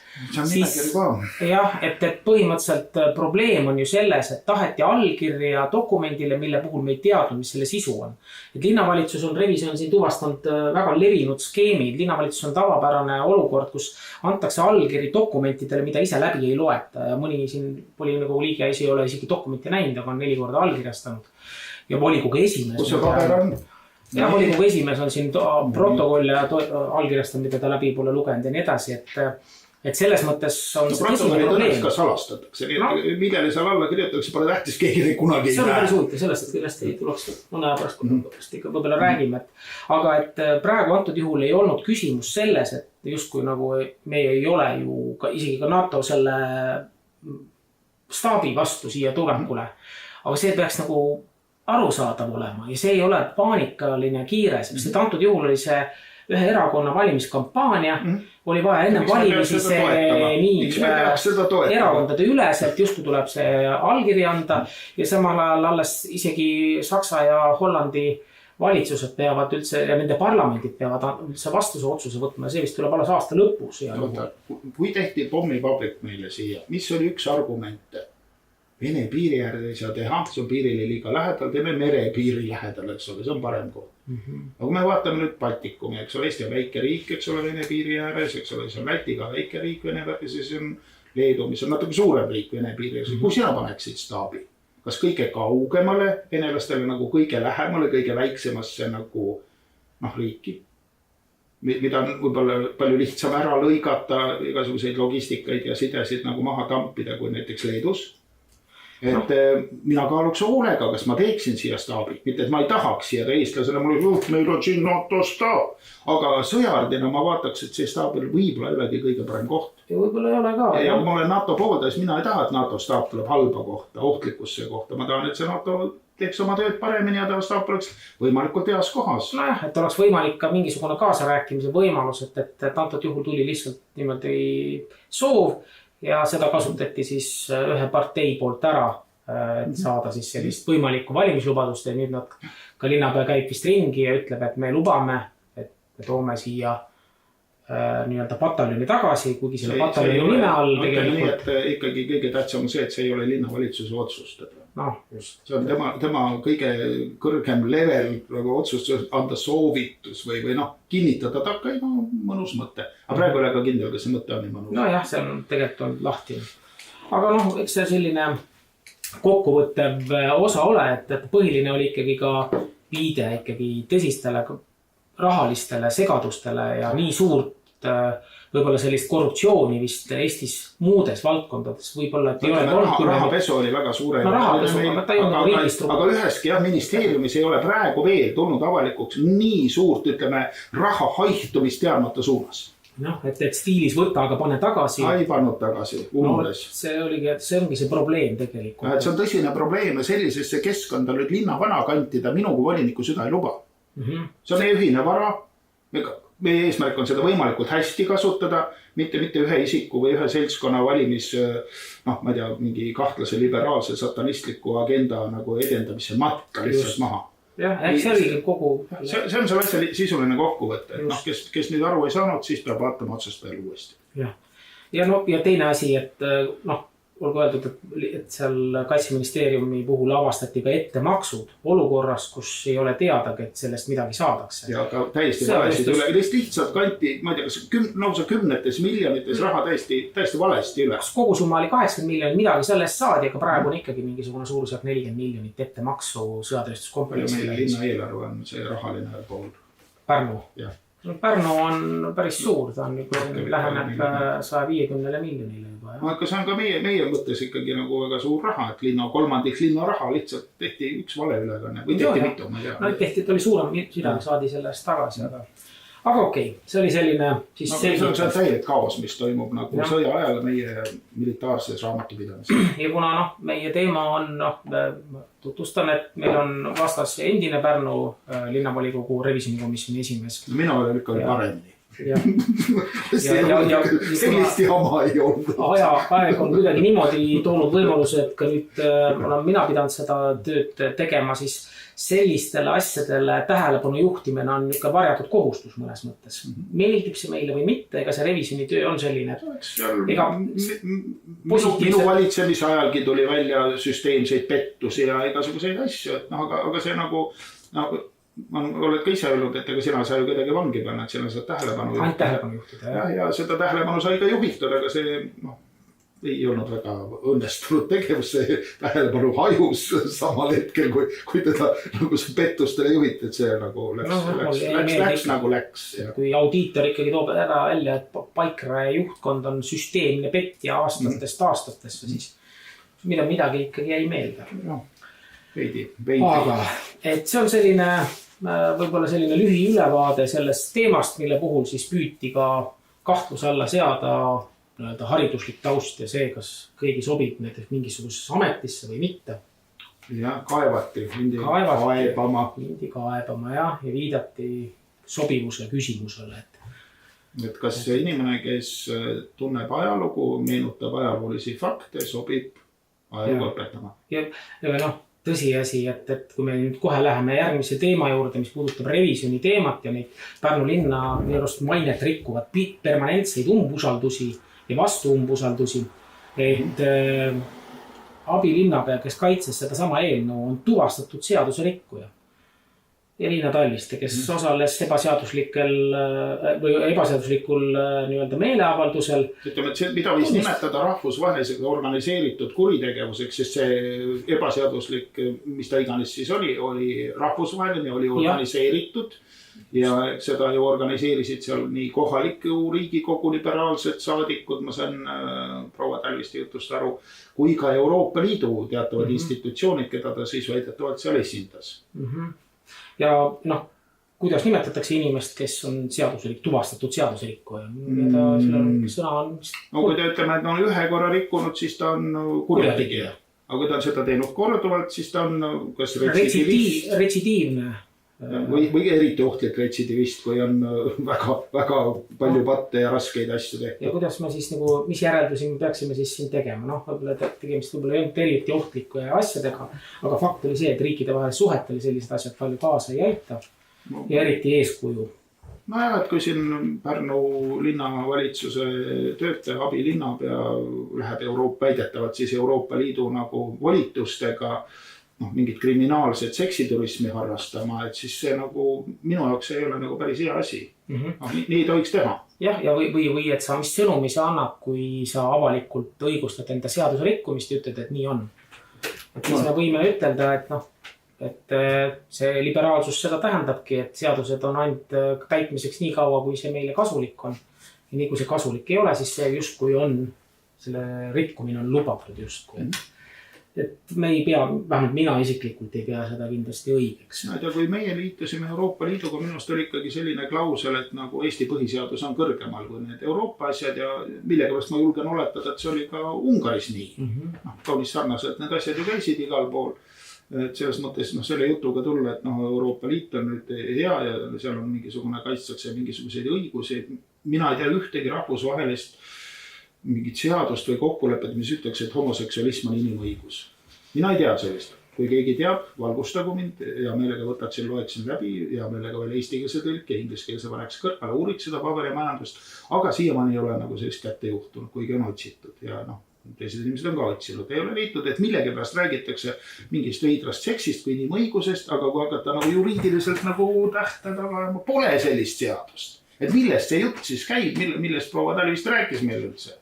Speaker 1: jah, et põhimõtteliselt probleem on ju selles, et taheti allkirja dokumendile, mille puhul me ei teadnud, mis selle sisu on. Et linnavalitsus on revisjon siin tuvastanud väga levinud skeemid. Linnavalitsus on tavapärane olukord, kus antakse allkiri dokumentidele, mida ise läbi ei loeta. Ja mõni siin volikogu liige ei ole isegi dokumenti näinud, aga on 4 korda allkirjastanud. Ja volikogu esimees.
Speaker 2: Kus see paber on?
Speaker 1: Ja volikogu esimees on siin protokoll ja allkirjastanud, mida ta läbi pole lugenud ja nii edasi, et selles mõttes on see tõsine probleem.
Speaker 2: Ka salastatakse, millele seal alla kirjutatakse, pole tähtis, keegi neid kunagi ei
Speaker 1: näe. See on päris huvitav, sellest, et kellest ei tuleks mõne aja pärast ikka võib-olla räägime. Aga et praegu antud juhul ei olnud küsimus selles, et justkui nagu meie ei ole ju isegi ka NATO selle staabi vastu siia tulekule. Aga see peaks nagu arusaadav olema ja see ei ole paanikaline kiire, sest antud juhul oli see ühe erakonna valimiskampaania, oli vaja enne valimisi see nii erakondade üleselt, just kui tuleb see allkiri anda ja samal ajal alles isegi Saksa ja Hollandi valitsused peavad üldse ja nende parlamendid peavad üldse vastuse otsuse võtma ja see vist tuleb alles aasta lõpus.
Speaker 2: Kui tehti pommipabrik meile siia, mis oli üks argumente? Vene piiri äärde ei saa teha, see on piirile liiga lähedal, teeme merepiiri lähedal, eks ole, see on parem koht. Aga kui me vaatame nüüd Baltikumi, eks ole, Eesti on väike riik, eks ole, Vene piiri ääres, eks ole, see on Lätiga väike riik, Vene piiri, siis on Leedu, mis on natuke suurem riik Vene piiri ääres. Kui sina paneksid staabi? Kas kõige kaugemale venelastele nagu kõige lähemale, kõige väiksemasse nagu riiki? Mida on võib-olla palju lihtsam ära lõigata, igasuguseid logistikaid ja sidesid nagu maha tampida kui näiteks Leedus. Et mina kaaluks hoolega, kas ma teeksin siia staabi, mitte et ma ei tahaks siia eestlasele, meil on siin NATO staab, aga sõjardina ma vaataks, et see staab võib-olla ei olegi kõige parem koht.
Speaker 1: Ja võib-olla ei ole ka.
Speaker 2: Ja kui ma olen NATO poolda, siis mina ei taha, et NATO staab tuleb halba kohta, ohtlikusse kohta. Ma tahan, et see NATO teeks oma tööd paremini ja ta staab oleks võimalikult heas kohas.
Speaker 1: Nojah, et oleks võimalik ka mingisugune kaasarääkimise võimalus, et antud juhul tuli lihtsalt niimoodi soov. Ja seda kasutati siis ühe partei poolt ära, et saada siis sellist võimalikku valimislubadust ja nüüd nad ka linnapea käib vist ringi ja ütleb, et me lubame, et me toome siia nii-öelda pataljoni tagasi, kuigi selle pataljoni nime all
Speaker 2: tegelikult. Nii, et ikkagi kõige tähtsam on see, et see ei ole linnavalitsuse otsustada. See on tema kõige kõrgem level nagu otsustus anda soovitus või kinnitada takka, mõnus mõte. Aga praegu ei ole ka kindel, kas see mõte on nii mõnus.
Speaker 1: Nojah, see on tegelikult on lahti. Aga eks see selline kokkuvõttev osa ole, et põhiline oli ikkagi ka viide ikkagi tõsistele rahalistele segadustele ja nii suurt võib-olla sellist korruptsiooni vist Eestis muudes valdkondades võib-olla, et ei ole
Speaker 2: rahapesu oli väga suure. Aga üheski ministeeriumis ei ole praegu veel tulnud avalikuks nii suurt, ütleme, raha haihtumist teadmata suunas.
Speaker 1: noh, et stiilis võta, aga pane tagasi.
Speaker 2: Ei pannud tagasi, umbes.
Speaker 1: No, see ongi see probleem tegelikult.
Speaker 2: See on tõsine probleem ja sellisesse keskkonda nüüd linna vanakantida minu kui voliniku süda ei luba. See on meie ühine vara. Meie eesmärk on seda võimalikult hästi kasutada, mitte ühe isiku või ühe seltskonna valimis, noh, ma ei tea, mingi kahtlase liberaalse satanistliku agenda nagu edendamise matka lihtsalt maha.
Speaker 1: Jah, see oli kogu...
Speaker 2: See on selle asja sisuline kokkuvõte. No, kes nüüd aru ei saanud, siis peab vaatama otsast peale uuesti.
Speaker 1: Ja teine asi, et noh, olgu öeldud, et seal Kaitseministeeriumi puhul avastati ka ettemaksud olukorras, kus ei ole teadagi, et sellest midagi saadakse. Ja ka täiesti valesti üle. Lihtsalt kanti, ma ei tea, kas lausa 10 miljonites raha täiesti valesti üle. Kogu summa oli 80 miljonit, midagi sellest saadi, aga praegu on ikkagi mingisugune suurusjärk 40 miljonit ettemaksu sõjatööstuskomplektsile.
Speaker 2: Meil linna eelarve on see rahaline pool.
Speaker 1: Pärnu?
Speaker 2: Jah.
Speaker 1: Pärnu on päris suur, ta on läheneb 150 miljonile juba.
Speaker 2: Aga see on ka meie mõttes ikkagi nagu väga suur raha, et kolmandik linna raha lihtsalt tehti üks valeülekanne või tehti mitu, ma ei tea.
Speaker 1: No tehti, et oli suurem süda, saadi sellest tagasi, aga okei, see oli selline...
Speaker 2: See on täielik kaos, mis toimub nagu sõja ajal meie militaarses raamatupidamises.
Speaker 1: Ja kuna meie teema on, tutvustan, et meil on vastas endine Pärnu linnavolikogu revisjonikomisjoni esimees.
Speaker 2: Mina olen ikka paremini. Sellist jama ei olnud.
Speaker 1: Aeg on kuidagi niimoodi toonud võimaluse, et ka nüüd olen mina pidanud seda tööd tegema, siis sellistele asjadele tähelepanu juhtimine on ikka varjatud kohustus mõnes mõttes. Meeldib see meile või mitte, ega see revisjoni töö on selline.
Speaker 2: Minu valitsemise ajalgi tuli välja süsteemseid pettusi ja igasuguseid asju, aga see nagu oled ka ise öelnud, et ega sina sai ju kedagi vangi panna, et sina saad tähelepanu juhtida.
Speaker 1: Ainult tähelepanu juhtida,
Speaker 2: ja seda tähelepanu sai ka juhitud, aga see ei olnud väga õnnestunud tegevus, see tähelepanu hajus samal hetkel, kui teda nagu see pettustele juhiti, et see nagu läks nagu läks.
Speaker 1: Kui audiitor ikkagi toob ära välja, et Paikre juhtkond on süsteemne petja aastatesse, siis midagi ikkagi jäi meelde.
Speaker 2: Veidi.
Speaker 1: Aga, et see on selline, võib-olla selline lühi ülevaade sellest teemast, mille puhul siis püüti ka kahtluse alla seada hariduslik taust ja see, kas kõigi sobib näiteks mingisugusesse ametisse või mitte.
Speaker 2: Ja kaevati, mindi
Speaker 1: kaebama ja viidati sobivuse küsimusele.
Speaker 2: Et kas see inimene, kes tunneb ajalugu, meenutab ajaloolisi fakte, sobib ajalugu õpetama.
Speaker 1: Ja tõsiasi, et kui me nüüd kohe läheme järgmise teema juurde, mis puudutab revisjoni teemat ja neid Pärnu linna mainet rikkuvad permanentseid umbusaldusi ja vastuumbusaldusi, et abilinnapea, kes kaitses seda sama eelnõu, on tuvastatud seaduse rikkuja. Elina Talliste, kes osales ebaseaduslikul meeleavaldusel.
Speaker 2: Ütleme, et see, mida võis nimetada rahvusvahelisega organiseeritud kuritegevuseks, sest see ebaseaduslik, mis ta iganes siis oli rahvusvaheline, oli organiseeritud ja seda ju organiseerisid seal nii kohaliku Riigikogu liberaalsed saadikud, ma sain proua Talviste jutust aru, kui ka Euroopa Liidu teatavad institutsioonid, keda ta siis väidetavalt seal esindas.
Speaker 1: Ja kuidas nimetatakse inimest, kes on tuvastatud seadusrikkuja? Sõna on...
Speaker 2: kui ta ütleme, et on ühe korra rikkunud, siis ta on kurjategija. Aga kui ta on seda teinud korduvalt, siis ta on kas
Speaker 1: retsidiivne.
Speaker 2: Või eriti ohtlik retsidivist, kui on väga palju patte ja raskeid asju tehtud.
Speaker 1: Ja kuidas me siis, mis järeldusi me peaksime siis siin tegema? Tegemist võib-olla ei olnud eriti ohtliku asjadega, aga fakt oli see, et riikide vahel suhetele sellised asjad palju kaasa ei aita ja eriti eeskuju.
Speaker 2: Et kui siin Pärnu linnavalitsuse töötaja abilinnapea läheb väidetavalt siis Euroopa Liidu nagu volitustega mingit kriminaalset seksiturismi harrastama, et siis see minu jaoks ei ole päris hea asi. Nii tohiks teha.
Speaker 1: Jah, või et sa mis sõnumi sa annab, kui sa avalikult õigustad enda seaduse rikkumist ja ütled, et nii on. Et siis me võime ütelda, et see liberaalsus seda tähendabki, et seadused on ainult täitmiseks nii kaua, kui see meile kasulik on. Ja nii kui see kasulik ei ole, siis see justkui on, selle rikkumine on lubatud justkui. et me ei pea, vähemalt mina isiklikult ei pea seda kindlasti õigeks.
Speaker 2: No, ja kui meie liitusime Euroopa Liiduga, minust oli ikkagi selline klausel, et nagu Eesti põhiseadus on kõrgemal kui need Euroopa asjad ja millegipärast ma julgen oletada, et see oli ka Ungaris nii. Kaunis sarnaselt need asjad ju käisid igal pool. Et selles mõttes selle jutuga tulla, et Euroopa Liit on nüüd hea ja seal on mingisugune kaitstakse mingisuguseid õigusi. Mina ei tea ühtegi rahvusvahelist mingit seadust või kokkulepet, mis ütleks, et homoseksualism on inimõigus. Mina ei tea sellist. Kui keegi teab, valgustagu mind ja meelega võtaksin, loeksin läbi ja meelega veel eestikeelse tõlke ja ingliskeelse paneks kõrvale, uuriks seda paberimajandust, aga siiamaani ei ole nagu sellist kätte juhtunud, kuigi on otsitud ja teised inimesed on ka otsinud. Ei ole liitud, et millegipärast räägitakse mingist veidrast seksist või inimõigusest, aga kui hakata nagu juriidiliselt nagu tähtedama, pole sellist seadust. Et millest see jutt siis käib, millest proua Tali vist rääkis meil üldse?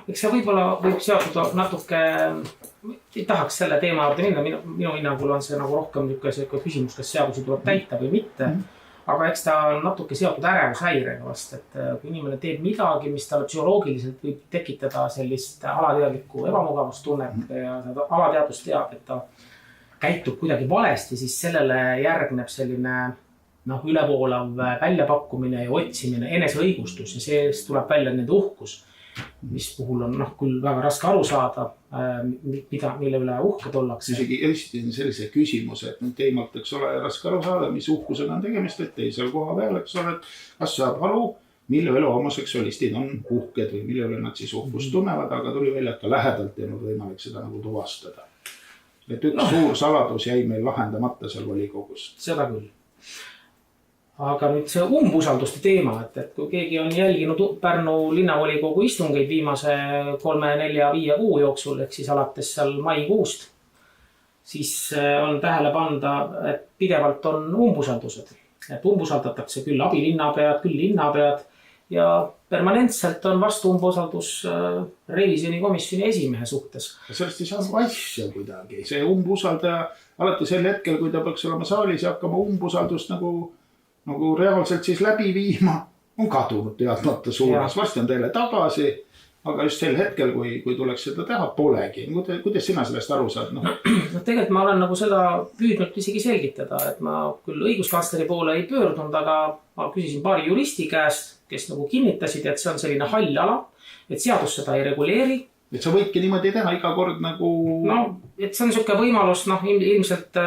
Speaker 1: Eks see võib-olla võib seotud natuke, ei tahaks selle teema juurde minna, minu hinnangul on see nagu rohkem niisugune küsimus, kas seadusi tuleb täita või mitte. Aga eks ta on natuke seotud ärevushäirega vast, et kui inimene teeb midagi, mis talle psühholoogiliselt võib tekitada sellist alateadlikku ebamugavustunnet ja alateadvust teab, et ta käitub kuidagi valesti, siis sellele järgneb selline ülevoolav väljapakkumine ja otsimine, eneseõigustus ja seest tuleb välja nende uhkus, mis puhul on küll väga raske aru saada, mille üle uhked ollakse.
Speaker 2: Isegi esitasin sellise küsimuse, et teemalt, eks ole, raske aru saada, mis uhkusega on tegemist, et teisel koha peal, eks ole, kas saab aru, mille üle homoseksualistid on uhked või mille üle nad siis uhkust tunnevad, aga tuli välja, et ka lähedalt ei olnud võimalik seda nagu tuvastada. Et üks suur saladus jäi meil lahendamata seal volikogus.
Speaker 1: Seda küll. Aga nüüd see umbusalduste teema, et kui keegi on jälginud Pärnu linnavolikogu istungeid viimase 3, 4, 5 kuu jooksul, ehk siis alates seal maikuust, siis on tähele panda, et pidevalt on umbusaldused. Et umbusaldatakse küll abilinnapead, küll linnapead ja permanentselt on vastu umbusaldus revisjonikomisjoni esimehe suhtes.
Speaker 2: Sellest ei saanud asja kuidagi. See umbusaldaja alati sel hetkel, kui ta peaks olema saalis ja hakkama umbusaldust nagu reaalselt siis läbi viima, on kadunud teadmata suunas. Vasti on teile tagasi, aga just sel hetkel, kui tuleks seda teha, polegi. Kuidas sina sellest aru saad?
Speaker 1: Tegelikult ma olen nagu seda püüdnud isegi selgitada, et ma küll õiguskantsleri poole ei pöördunud, aga ma küsisin paari juristi käest, kes nagu kinnitasid, et see on selline hall ala, et seadus seda ei reguleeri.
Speaker 2: Et sa võidki niimoodi teha iga kord nagu...
Speaker 1: et see on niisugune võimalus, ilmselt...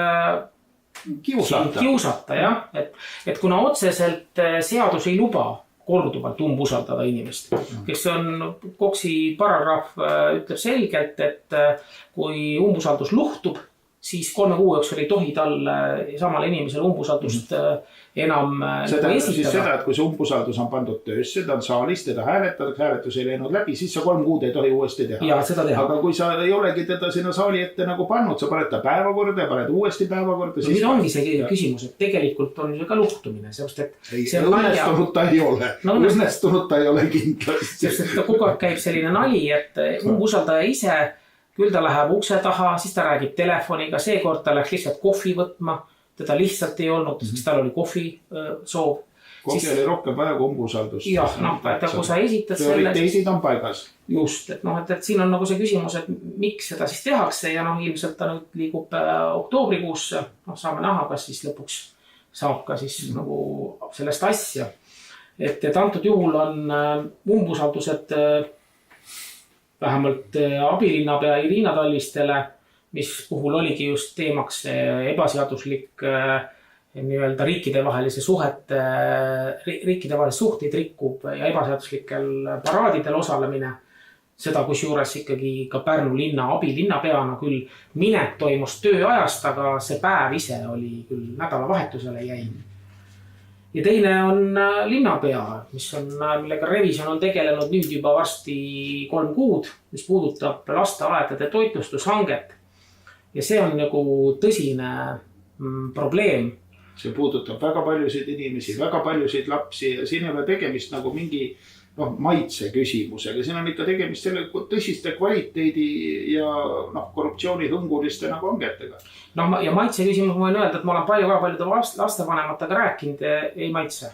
Speaker 1: Kiusata, jah. Et kuna otseselt seadus ei luba korduvalt umbusaldada inimest, kes on KOKS-i paragrahv ütleb selgelt, et kui umbusaldus luhtub, siis 3 kuu jooksul ei tohi talle samale inimesele umbusaldust enam
Speaker 2: seda esitada. Siis seda, et kui see umbusaldus on pandud töösse, ta on saalis, teda hääletus ei läinud läbi, siis sa 3 kuud ei tohi uuesti teha.
Speaker 1: Ja, seda teha.
Speaker 2: Aga kui sa ei olegi teda sinna saali ette nagu pannud, sa paned ta päevakorda ja paned uuesti päevakorda.
Speaker 1: Nüüd ongi see küsimus, et tegelikult on ka luhtumine, seepärast et see on
Speaker 2: õnnestunud ta ei ole. Õnnestunud ta ei ole kindlasti.
Speaker 1: Sest et kogu aeg käib selline nali, et umbusaldaja ise küll ta läheb ukse taha, siis ta räägib telefoniga, seekord ta läks lihtsalt kohvi võtma, teda lihtsalt ei olnud, sest tal oli kohvi soov.
Speaker 2: Kohvi oli rohkem vaja kui umbusaldust.
Speaker 1: Jah, et kui sa esitad selle...
Speaker 2: Prioriteesid on paigas.
Speaker 1: Just, et siin on nagu see küsimus, et miks seda siis tehakse ja ilmselt ta nüüd liigub oktoobrikuusse. Saame näha, kas siis lõpuks saab ka siis nagu sellest asja. Et antud juhul on umbusaldused vähemalt abilinnapea Irina Tallistele, mis puhul oligi just teemaks ebaseaduslik nii-öelda riikidevahelisi suhteid rikkub ja ebaseaduslikel paraadidel osalemine. Seda kusjuures ikkagi ka Pärnu linna abilinnapeana küll minek toimus tööajast, aga see päev ise oli küll nädalavahetusele jäinud. Ja teine on linnapea, millega revisjon on tegelenud nüüd juba varsti 3 kuud, mis puudutab lasteaedade toitlustushanget. Ja see on nagu tõsine probleem.
Speaker 2: See puudutab väga paljusid inimesi, väga paljusid lapsi ja siin ei ole tegemist nagu mingi maitse küsimusega. Siin on ikka tegemist selle tõsiste kvaliteedi ja korruptsioonihõnguliste nagu hangetega.
Speaker 1: Ja maitse küsimus ma võin öelda, et ma olen väga paljude lastevanematega rääkinud, ei maitse.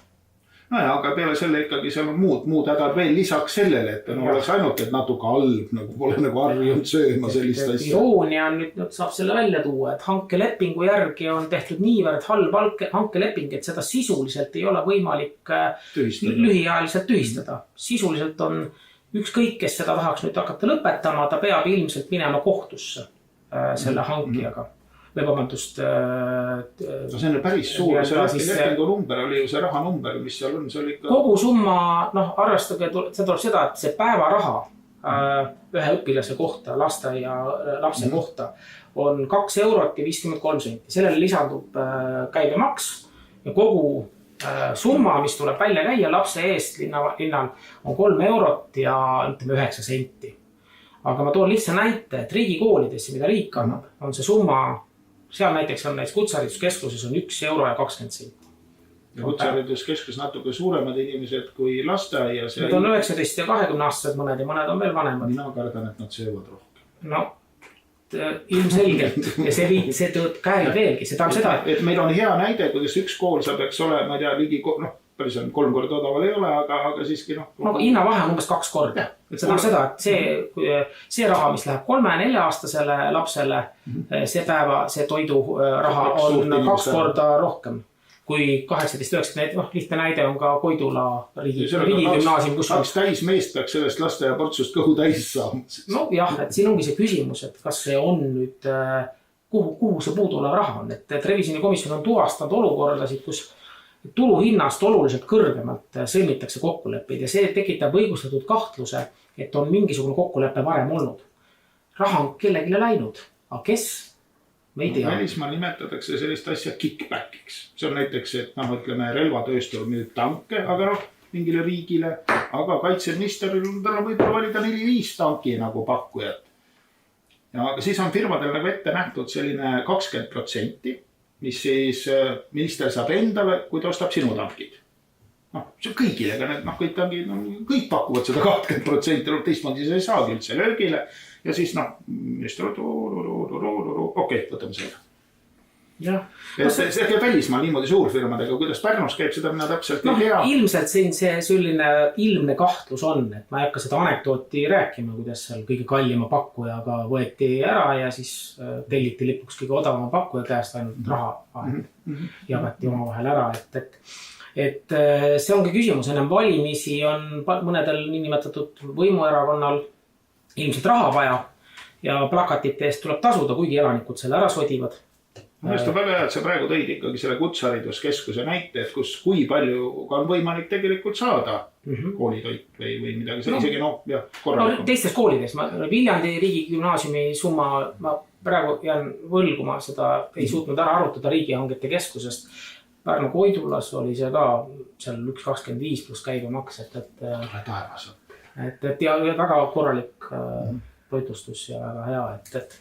Speaker 2: Nojah, aga peale selle ikkagi seal on muud hädad veel lisaks sellele, et oleks ainult, et natuke halb, nagu pole nagu harjunud sööma sellist asja.
Speaker 1: Iroonia on nüüd saab selle välja tuua, et hankelepingu järgi on tehtud niivõrd halb hankeleping, et seda sisuliselt ei ole võimalik lühiajaliselt tühistada. Sisuliselt on ükskõik, kes seda tahaks nüüd hakata lõpetama, ta peab ilmselt minema kohtusse selle hankijaga. Või vabandust.
Speaker 2: No see on päris suur, see lepingu number oli ju see raha number, mis seal on, see oli ikka...
Speaker 1: Kogu summa, arvestage, see tuleb seda, et see päevaraha ühe õpilase kohta, laste ja lapse kohta on 2 eurot ja 53 senti. Sellele lisandub käibemaks ja kogu summa, mis tuleb välja käia lapse eest linnal on 3 eurot ja 9 senti. Aga ma toon lihtsa näite, et riigikoolidesse, mida riik annab, on see summa seal näiteks on kutsehariduskeskuses on 1 euro ja 20 senti.
Speaker 2: Ja kutsehariduskeskus natuke suuremad inimesed kui lasteaias.
Speaker 1: Need on 19 ja 20 aastased mõned ja mõned on veel vanemad.
Speaker 2: Mina kardan, et nad söövad rohkem.
Speaker 1: No, ilmselgelt. Ja see tööd käärib veelgi. See tähendab seda,
Speaker 2: et meil on hea näide, kuidas üks kool saab, eks ole, ma ei tea, ligi, päris on 3 korda odaval ei ole, aga siiski
Speaker 1: hinnavahe on umbes 2 korda. See tähendab seda, et see raha, mis läheb 3-4 aastasele lapsele, see toidu raha on 2 korda rohkem kui 18-19. Lihtne näide on ka Koidula riigigümnaasium, kus
Speaker 2: 2 täismeest peaks sellest laste ja portsust kõhu täis saama.
Speaker 1: No jah, et siin ongi see küsimus, et kas see on nüüd, kuhu see puuduolev raha on, et revisjonikomisjon on tuvastanud olukordasid, kus tuluhinnast oluliselt kõrgemalt sõlmitakse kokkuleppeid ja see tekitab õigustatud kahtluse, et on mingisugune kokkulepe varem olnud. Raha on kellegile läinud, aga kes? Me ei tea.
Speaker 2: Välismaal nimetatakse sellist asja kickbackiks. See on näiteks, et ütleme, relvatööstul müüb tanke, aga mingile riigile, aga kaitseministeril on võib-olla valida 4-5 tanki nagu pakkujat. Ja siis on firmadel nagu ette nähtud selline 20%, mis siis minister saab endale, kui ta ostab sinu tankid. See on kõigile, aga kõik pakuvad seda 20%, teistmoodi see ei saagi üldse löögile. Ja siis minister, okei, võtame selle. See käib välismaal niimoodi suurfirmadega, kuidas Pärnus käib, seda mina täpselt ei tea.
Speaker 1: Ilmselt siin see selline ilmne kahtlus on, et ma ei hakka seda anekdooti rääkima, kuidas seal kõige kallima pakkujaga võeti ära ja siis telliti lõpuks kõige odavama pakkuja käest ainult raha jagati oma vahel ära. Et see ongi küsimus, ennem valimisi on mõnedel niinimetatud võimuerakonnal ilmselt raha vaja ja plakatite eest tuleb tasuda, kuigi elanikud selle ära sodivad.
Speaker 2: Mõnest on väga hea, et sa praegu tõid ikkagi selle kutsehariduskeskuse näite, et kui palju on võimalik tegelikult saada koolitoit või midagi. See isegi korralikum.
Speaker 1: Teistes koolides, Viljandi riigigümnaasiumi summa, ma praegu jään võlguma, seda ei suutnud ära arutada riigihangete keskusest. Pärnu Koidulas oli see ka seal 1,25 pluss käibemaks. Et väga korralik toitlustus ja väga hea, et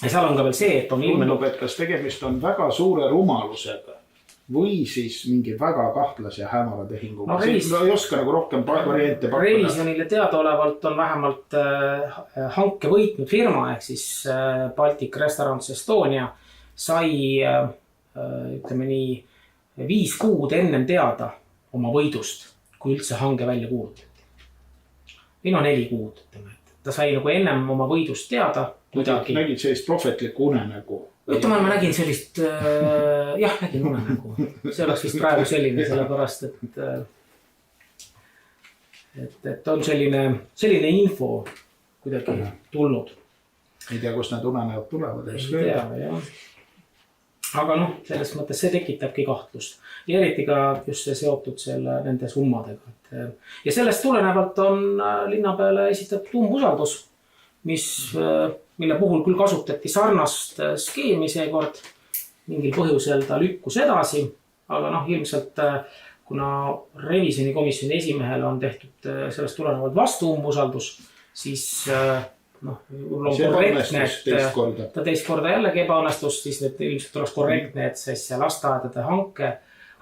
Speaker 1: ja seal on ka veel see, et on
Speaker 2: ilmenud, et kas tegemist on väga suure rumalusega või siis mingi väga kahtlas ja hämara tehinguga. Ei oska nagu rohkem variante pakkuda.
Speaker 1: Revisjonile teadaolevalt on vähemalt hanke võitnud firma, ehk siis Baltic Restaurants Estonia sai, ütleme nii, 5 kuud ennem teada oma võidust, kui üldse hange välja kuulutati. Või 4 kuud, ütleme. Ta sai nagu ennem oma võidust teada.
Speaker 2: Nägid sellist prohvetlikku unenägu?
Speaker 1: Ütleme, ma nägin sellist, nägin unenägu. See oleks vist praegu selline, sellepärast, et on selline info kuidagi tulnud.
Speaker 2: Ei tea, kus need unenäod tulevad.
Speaker 1: Ei tea, jah. Aga selles mõttes see tekitabki kahtlust. Ja eriti ka just see seotud nende summadega. Ja sellest tulenevalt on linna peale esitatud umbusaldus, mille puhul küll kasutati sarnast skeemi seekord. Mingil põhjusel ta lükkus edasi, aga ilmselt kuna revisjonikomisjoni esimehele on tehtud sellest tulenevalt vastu umbusaldus, siis on korrektne, et ta teist korda jällegi ebaõnnestus, siis ilmselt oleks korrektne, et siis lasteaedade hanke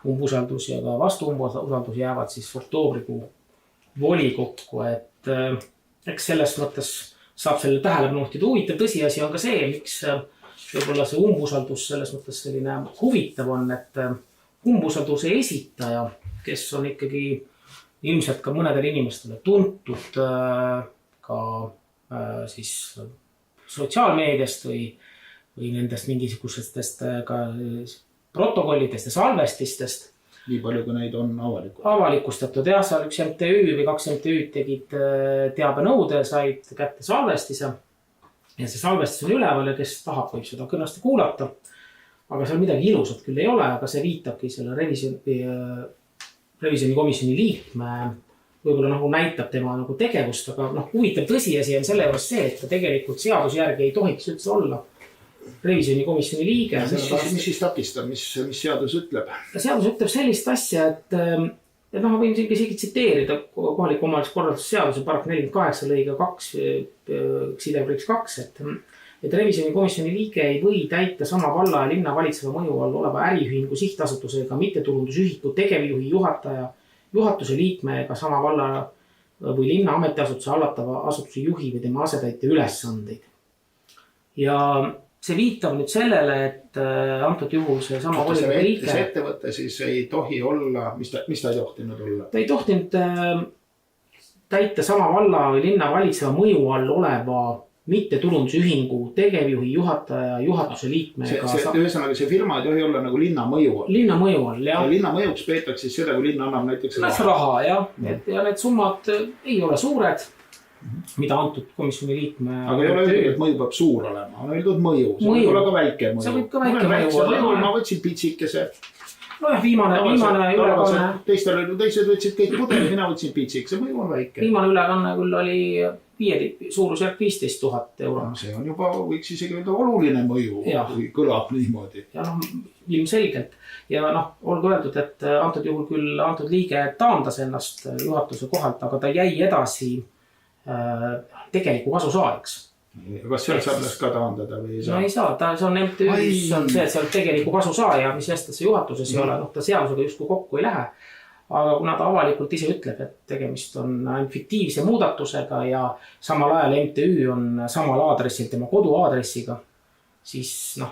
Speaker 1: umbusaldus ja ka vastu umbusaldus jäävad siis oktoobrikuu volikokku, et eks selles mõttes saab selle tähelepanu juhtida. Huvitav tõsiasi on ka see, miks võib-olla see umbusaldus selles mõttes selline huvitav on, et umbusalduse esitaja kes on ikkagi ilmselt ka mõnedele inimestele tuntud ka siis sotsiaalmeediast või nendest mingisugustest ka protokollidest ja salvestistest.
Speaker 2: Nii palju, kui neid on
Speaker 1: avalikustatud. Jah, seal üks MTÜ või 2 MTÜ tegid teabenõude, said kätte salvestise ja see salvestis on üleval ja kes tahab, võib seda kõnasti kuulata. Aga seal midagi ilusat küll ei ole, aga see viitabki selle revisjoni komisjoni liikme, võib-olla nagu näitab tema nagu tegevust, aga huvitav tõsiasi on selle juures see, et ta tegelikult seaduse järgi ei tohiks üldse olla revisjoni komisjoni liige.
Speaker 2: Mis siis takistab, mis seadus ütleb?
Speaker 1: Seadus ütleb sellist asja, et ma võin siin isegi tsiteerida kohaliku omavalitsuse korralduse seaduse paragrahv 48 lõige 2, et revisjoni komisjoni liige ei või täita sama valla ja linna valitseva mõju all oleva äriühingu sihtasutusega mittetulundusühiku tegevjuhi juhataja, juhatuse liikme ega sama valla või linna ametiasutuse hallatava asutuse juhi või tema asetäitja ülesandeid. Ja see viitab nüüd sellele, et antud juhul see sama volikogu liige.
Speaker 2: See ettevõte siis ei tohi olla, mis ta ei tohtinud olla?
Speaker 1: Ta ei tohtinud täita sama valla või linna valitseva mõju all oleva mittetulundusühingu tegevjuhi juhataja, juhatuse liikme.
Speaker 2: Ühesõnaga see firma ei tohi olla nagu linna mõju all.
Speaker 1: Linna mõju all, jah.
Speaker 2: Ja linna mõjuks peetakse siis seda, kui linna annab näiteks
Speaker 1: raha, jah. Ja need summad ei ole suured, mida antud komisjoni liikme.
Speaker 2: Aga ei ole öeldud, et mõju peab suur olema. On öeldud mõju. See võib olla ka väike mõju.
Speaker 1: See võib ka väike mõju.
Speaker 2: Ma võtsin pitsikese.
Speaker 1: Nojah, viimane ülekanne.
Speaker 2: Teised võtsid kõik pudeli, mina võtsin pitsikese. Mõju on väike. Viimane
Speaker 1: ülekanne küll oli suurusjärk 15 000 €.
Speaker 2: See on juba, võiks isegi öelda oluline mõju, kui kõlab niimoodi.
Speaker 1: Ja ilmselgelt. Ja olgu öeldud, et antud juhul küll antud liige taandas ennast juhatuse kohalt, aga ta jäi edasi tegeliku kasu saajaks.
Speaker 2: Kas seal saab ennast ka taandada või ei saa?
Speaker 1: No ei saa, see on MTÜ-s on see, et seal tegeliku kasu saaja, mis jästasse juhatuses ei ole, ta seadusega justkui kokku ei lähe. Aga kuna ta avalikult ise ütleb, et tegemist on fiktiivse muudatusega ja samal ajal MTÜ on samal aadressil tema koduaadressiga, siis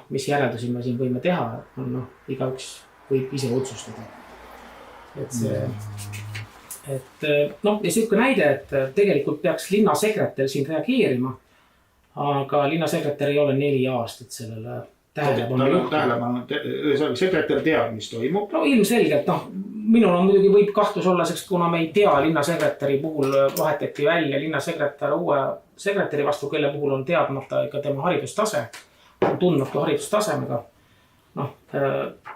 Speaker 1: mis järeldusi me siin võime teha, igaüks võib ise otsustada. Et see... ja selline näide, et tegelikult peaks linnasekretär siin reageerima, aga linnasekretär ei ole 4 aastat sellele
Speaker 2: tähelepanu. Sekretär teab, mis toimub.
Speaker 1: Ilmselgelt, minul on muidugi võib kahtlus olla, sest kuna me ei tea linnasekretäri puhul vahetati välja linnasekretär uue sekretäri vastu, kelle puhul on teadmata ka tema haridustase, on tundmatu haridustasemega.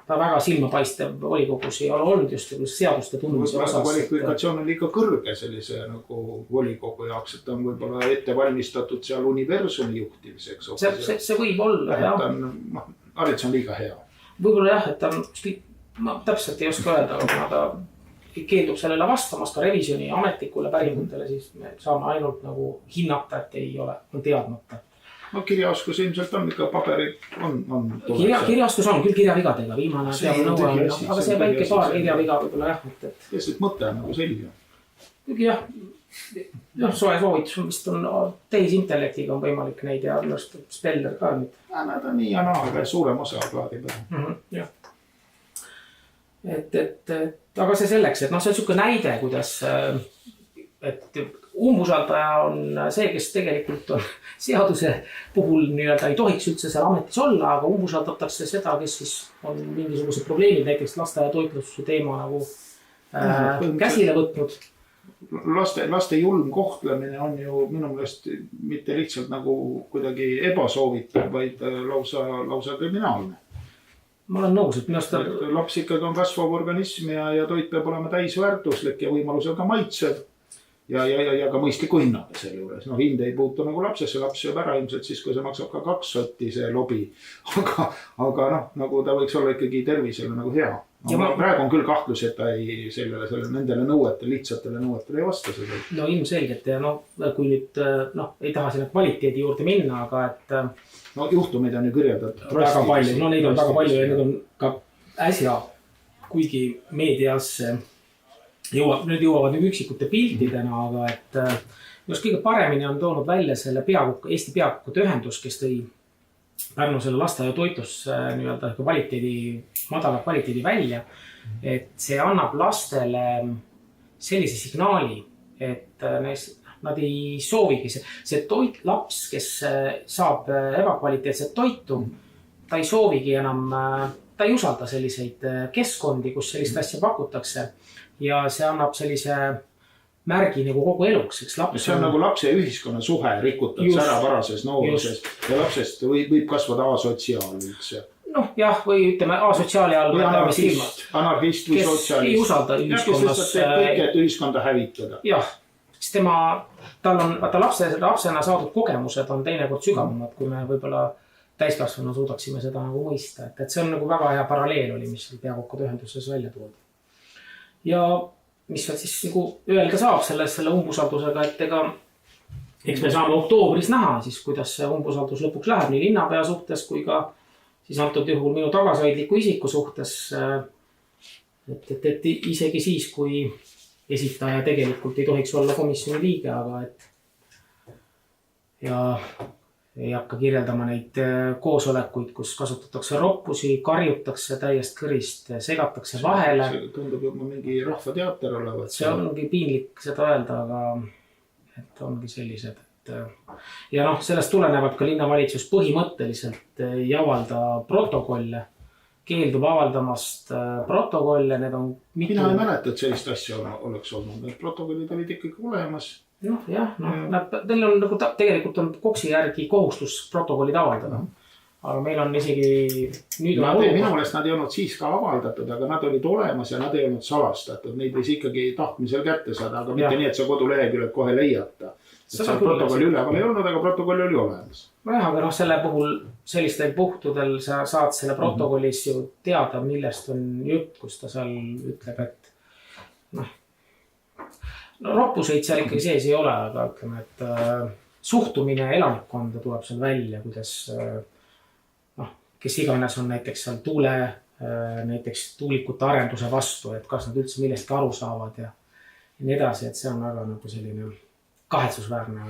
Speaker 1: Ta väga silmapaistev volikogus ei ole olnud just seaduste tundmise osas.
Speaker 2: Kvalifikatsioon on liiga kõrge sellise nagu volikogu jaoks, et on võib-olla ette valmistatud seal universumi juhtimiseks.
Speaker 1: See võib olla, jah.
Speaker 2: Haridus on liiga hea.
Speaker 1: Võib-olla jah, et ma täpselt ei oska öelda, aga kuna ta keeldub sellele vastamast ka revisjoni ametlikule päringutele, siis me saame ainult nagu hinnata, et ei ole, on teadmata.
Speaker 2: Kirjaoskus ilmselt on ikka paberid on
Speaker 1: kirjaoskus on küll kirjavigadega viimane nõue, aga see väike paar kirjaviga võib-olla jah.
Speaker 2: Lihtsalt mõte on nagu selge.
Speaker 1: Kuigi jah, soe soovitus vist on tehisintellektiga on võimalik neid ja speller ka.
Speaker 2: Nad on nii ja naa, aga suurem osa plaadi peal.
Speaker 1: Jah. Aga see selleks, et see on selline näide, kuidas et umbusaldaja on see, kes tegelikult on seaduse puhul ei tohiks üldse seal ametis olla, aga umbusaldatakse seda, kes siis on mingisugused probleemid, näiteks lasteaia toitlustuse teema nagu käsile võtnud.
Speaker 2: Laste julm kohtlemine on ju minu meelest mitte lihtsalt nagu kuidagi ebasoovitav, vaid lausa kriminaalne.
Speaker 1: Ma olen nõus, et minust
Speaker 2: laps ikkagi on kasvav organism ja toit peab olema täisväärtuslik ja võimalusel ka maitsev. Ja ka mõistliku hinnaga selle juures. Hind ei puutu nagu lapsesse, laps sööb ära ilmselt siis, kui see maksab ka 2 sotti see lobi. Aga nagu ta võiks olla ikkagi tervisele nagu hea. Praegu on küll kahtlus, et ta ei nendele nõuetele, lihtsatele nõuetele ei vasta seda.
Speaker 1: No ilmselgelt ja kui nüüd ei taha selle kvaliteedi juurde minna, aga et...
Speaker 2: juhtumid on ju kirjeldatud.
Speaker 1: Väga palju, neid on väga palju ja need on ka äsja, kuigi meediasse nüüd jõuavad üksikute piltidena, aga et just kõige paremini on toonud välja selle Eesti peakukute ühendus, kes tõi Pärnu selle lasteaia toitlus nii-öelda madala kvaliteedi välja, et see annab lastele sellise signaali, et nad ei soovigi see laps, kes saab ebakvaliteetset toitu, ta ei soovigi enam, ta ei usalda selliseid keskkondi, kus sellist asja pakutakse ja see annab sellise märgi nagu kogu eluks.
Speaker 2: See on nagu lapse ja ühiskonna suhe rikutakse ära varases nooruses ja lapsest võib kasvada asotsiaal üldse.
Speaker 1: Noh jah, või ütleme asotsiaali all.
Speaker 2: Või anarhist või sotsialist.
Speaker 1: Ei usalda ühiskonnas.
Speaker 2: Kes lihtsalt teeb kõike, et ühiskonda hävitada.
Speaker 1: Jah, sest tal on lapsena saadud kogemused on teinekord sügavamad, kui me võib-olla täiskasvanu suudaksime seda nagu mõista. Et see on nagu väga hea paralleel oli, mis peakokkude ühenduses välja toodi. Ja mis siis nagu öelda saab selle umbusaldusega, et eks me saame oktoobris näha siis, kuidas see umbusaldus lõpuks läheb nii linnapea suhtes kui ka siis antud juhul minu tagasihoidliku isiku suhtes. Et isegi siis, kui esitaja tegelikult ei tohiks olla komisjoni liige, aga ja ei hakka kirjeldama neid koosolekuid, kus kasutatakse roppusi, karjutakse täiest kõrist, segatakse vahele.
Speaker 2: See tundub juba mingi rahvateater olevat.
Speaker 1: See ongi piinlik seda öelda, aga et ongi sellised. Ja sellest tulenevalt ka linnavalitsus põhimõtteliselt ei avalda protokolle, keeldub avaldamast protokolle, need on mitu...
Speaker 2: Mina ei mäleta, et sellist asja oleks olnud. Need protokollid olid ikkagi olemas.
Speaker 1: Teil on nagu tegelikult on KOKS-i järgi kohustus protokollid avaldada. Aga meil on isegi nüüd
Speaker 2: minu meelest nad ei olnud siis ka avaldatud, aga nad olid olemas ja nad ei olnud salastatud. Neid võis ikkagi tahtmisel kätte saada, aga mitte nii, et sa koduleheküljed kohe leiata. Seal protokolli üleval ei olnud, aga protokoll oli olemas.
Speaker 1: Aga selle puhul sellistel puhtudel sa saad selle protokollis ju teada, millest on jutt, kus ta seal ütleb, et roppuseid seal ikkagi sees ei ole, aga ütleme, et suhtumine elanikkonda tuleb seal välja, kuidas kes iganes on näiteks seal näiteks tuulikute arenduse vastu, et kas nad üldse millestki aru saavad ja nii edasi, et see on väga nagu selline kahetsusväärne.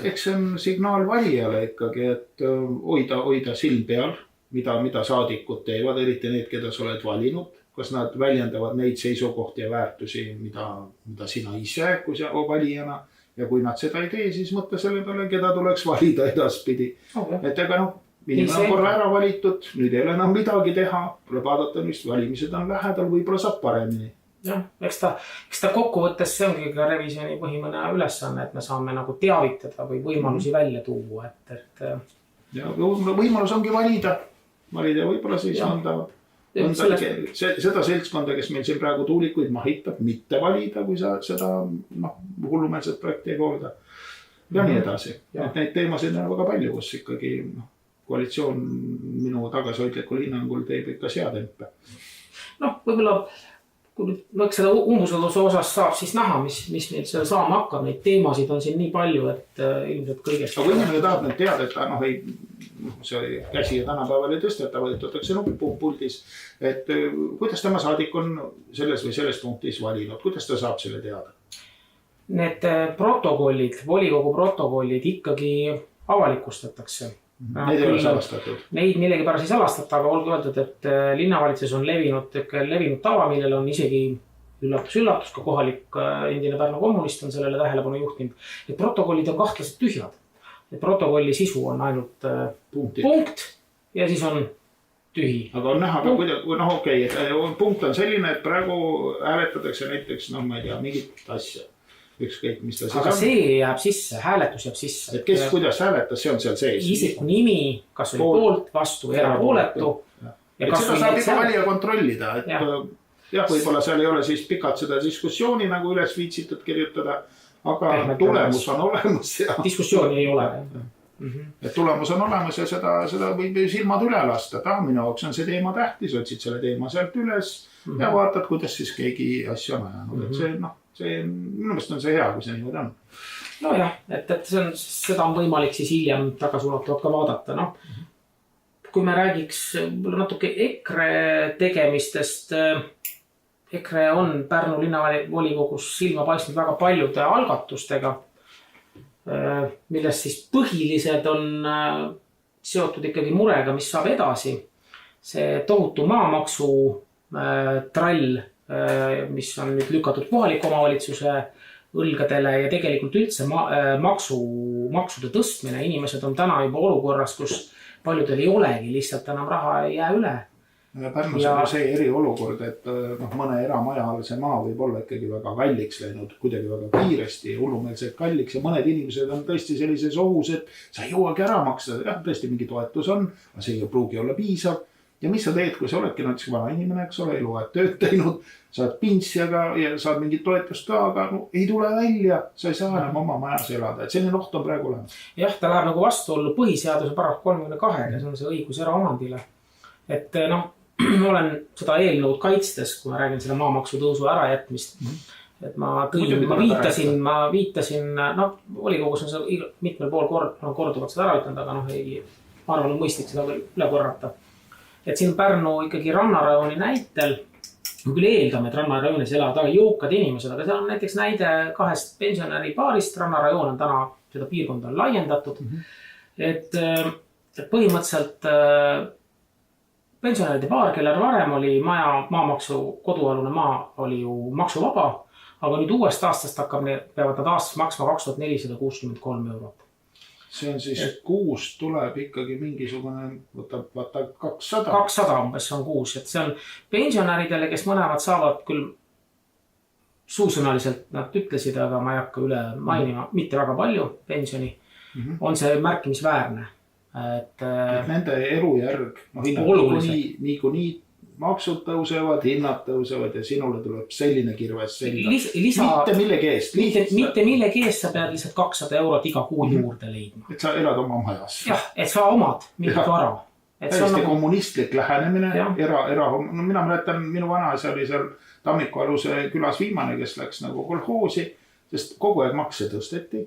Speaker 2: Eks see on signaal valijale ikkagi, et hoida silm peal, mida saadikud teevad, eriti need, keda sa oled valinud. Kas nad väljendavad neid seisukohti ja väärtusi, mida sina ise kui sa valijana. Ja kui nad seda ei tee, siis mõtle selle peale, keda tuleks valida edaspidi. Et ega inimene on korra ära valitud, nüüd ei ole enam midagi teha. Tuleb vaadata, mis valimised on lähedal, võib-olla saab paremini.
Speaker 1: Jah, eks ta kokkuvõttes see ongi ka revisjoni põhimõne ülesanne, et me saame nagu teavitada või võimalusi välja tuua.
Speaker 2: Ja võimalus ongi valida ja võib-olla siis anda seda seltskonda, kes meil siin praegu tuulikuid mahitab, mitte valida, kui sa seda hullumeelset projekti ei poolda. Ja nii edasi. Et neid teemasid on väga palju, kus ikkagi koalitsioon minu tagasihoidlikul hinnangul teeb ikka seadempe.
Speaker 1: Võib-olla kui seda umbusalduse osas saab siis näha, mis meil seal saama hakkab, neid teemasid on siin nii palju, et ilmselt kõigest.
Speaker 2: Aga kui inimene tahab nüüd teada, et see käsi ja tänapäeval ei tõsteta, võetakse puldis, et kuidas tema saadik on selles või selles punktis valinud, kuidas ta saab selle teada?
Speaker 1: Need protokollid, volikogu protokollid ikkagi avalikustatakse.
Speaker 2: Neid ei ole salastatud.
Speaker 1: Neid millegipärast ei salastata, aga olgu öeldud, et linnavalitsus on levinud tava, millel on isegi üllatus, ka kohalik endine Pärnu kommunist on sellele tähelepanu juhtinud. Et protokollid on kahtlaselt tühjad. Et protokolli sisu on ainult punkt ja siis on tühi.
Speaker 2: Aga on näha, punkt on selline, et praegu hääletatakse näiteks, ma ei tea, mingit asja. Ükskõik, mis ta siis
Speaker 1: aga see jääb sisse, hääletus jääb sisse.
Speaker 2: Et kes kuidas hääletas, see on seal sees.
Speaker 1: Isiku nimi, kas oli poolt, vastu, erapooletu.
Speaker 2: Et seda saab ikka valija kontrollida. Et võib-olla seal ei ole siis pikalt seda diskussiooni nagu üles viitsitud kirjutada, aga tulemus on olemas.
Speaker 1: Diskussiooni ei ole.
Speaker 2: Et tulemus on olemas ja seda võib silmad üle lasta. Minu jaoks on see teema tähtis, otsid selle teema sealt üles ja vaatad, kuidas siis keegi asja on ajanud. Et minu meelest on see hea, kui see niimoodi on.
Speaker 1: Nojah, et seda on võimalik siis hiljem tagasulatuvalt ka vaadata. Kui me räägiks natuke EKRE tegemistest, EKRE on Pärnu linnavolikogus silma paistnud väga paljude algatustega, millest siis põhilised on seotud ikkagi murega, mis saab edasi. See tohutu maamaksu trall, mis on nüüd lükatud kohaliku omavalitsuse õlgadele ja tegelikult üldse maksude tõstmine. Inimesed on täna juba olukorras, kus paljudel ei olegi, lihtsalt enam raha ei jää üle.
Speaker 2: Pärnus on see eriolukord, et mõne eramaja all see maa võib olla ikkagi väga kalliks läinud, kuidagi väga kiiresti, hullumeelselt kalliks ja mõned inimesed on tõesti sellises ohus, et sa ei jõuagi ära maksta. Jah, tõesti mingi toetus on, aga see ei pruugi olla piisav. Ja mis sa teed, kui sa oledki näiteks vana inimene, eks ole, eluaeg tööd teinud, saad pintsjaga ja saad mingit toetust ka, aga ei tule välja, sa ei saa enam oma majas elada. Et selline oht on praegu olemas.
Speaker 1: Jah, ta läheb nagu vastuollu põhiseaduse paragrahv 32, see on see õigus eraomandile. Et olen seda eelnõud kaitstes, kui ma räägin selle maamaksu tõusu ärajätmist. Et ma viitasin, volikogus on see mitmel pool korduvalt seda ära ütlenud, aga ei arvan mõistlik seda üle korrata. Et siin Pärnu ikkagi rannarajooni näitel, me küll eeldame, et rannarajoonis elavad väga jõukad inimesed, aga seal on näiteks näide 2 pensionäri paarist, rannarajoon on täna seda piirkonda laiendatud. Et põhimõtteliselt pensionäride paar, kellel varem oli maamaksu kodualune maa oli ju maksuvaba, aga nüüd uuest aastast peavad nad aastas maksma 2463 eurot.
Speaker 2: See on siis kuus tuleb ikkagi mingisugune, võtab 200.
Speaker 1: 200 umbes on kuus, et see on pensionäridele, kes mõlemad saavad küll suusõnaliselt, nad ütlesid, aga ma ei hakka üle mainima, mitte väga palju pensioni, on see märkimisväärne. Et
Speaker 2: nende elujärg, niikuinii maksud tõusevad, hinnad tõusevad ja sinule tuleb selline kirves selga. Mitte millegi eest.
Speaker 1: Mitte millegi eest sa pead lihtsalt 200 eurot iga kuu juurde leidma.
Speaker 2: Et sa elad oma majas.
Speaker 1: Jah, et sa omad mingit vara.
Speaker 2: Täiesti kommunistlik lähenemine. Mina mäletan, minu vanaisa oli seal Tammikualuse külas viimane, kes läks nagu kolhoosi, sest kogu aeg makse tõsteti.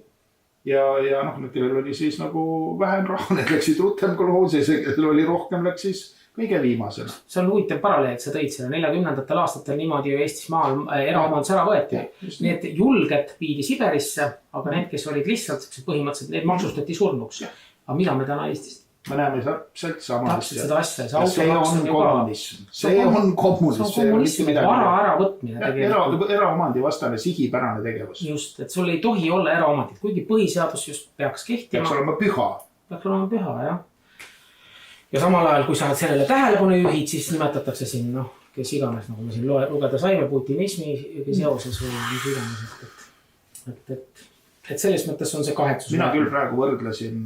Speaker 2: Ja kellel oli siis nagu vähem raha, need läksid rutem kolhoosi, kellel oli rohkem läks siis kõige viimasena.
Speaker 1: See on huvitav paralleel, et sa tõid selle 40. aastatel niimoodi ju Eestis maal eraomandus ära võeti. Need julged viidi Siberisse, aga need, kes olid lihtsalt põhimõtteliselt, need maksustati surnuks. Aga mida me täna Eestis?
Speaker 2: Me näeme sealt sama
Speaker 1: asja.
Speaker 2: See on kommunism. See on kommunism.
Speaker 1: Vara äravõtmine.
Speaker 2: Eraomandi vastane sihipärane tegevus.
Speaker 1: Just, et sul ei tohi olla eraomandit, kuigi põhiseadus just peaks kehtima.
Speaker 2: Peaks olema püha.
Speaker 1: Peaks olema püha, jah. Ja samal ajal, kui sa selle tähelepanu juhid, siis nimetatakse siin, kes iganes, nagu me siin lugeda saime, putinismi seoses või mis iganes. Et selles mõttes on see kahetsus.
Speaker 2: Mina küll praegu võrdlesin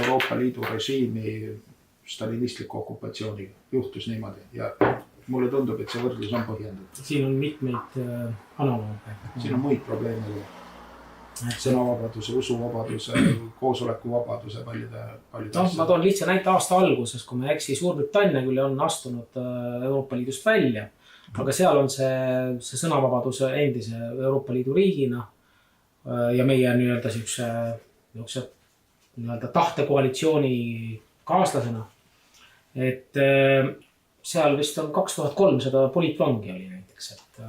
Speaker 2: Euroopa Liidu režiimi stalinistliku okupatsiooniga. Juhtus niimoodi ja mulle tundub, et see võrdlus on põhjendatud.
Speaker 1: Siin on mitmeid analooge.
Speaker 2: Siin on muid probleeme. Sõnavabaduse, usuvabaduse, koosolekuvabaduse paljude asjade.
Speaker 1: Ma toon lihtsa näite aasta alguses, kui me eksi Suurbritannia küll on astunud Euroopa Liidust välja, aga seal on see sõnavabaduse endise Euroopa Liidu riigina ja meie niisuguse tahtekoalitsiooni kaaslasena. Et seal vist on 2300 poliitvangi oli näiteks, et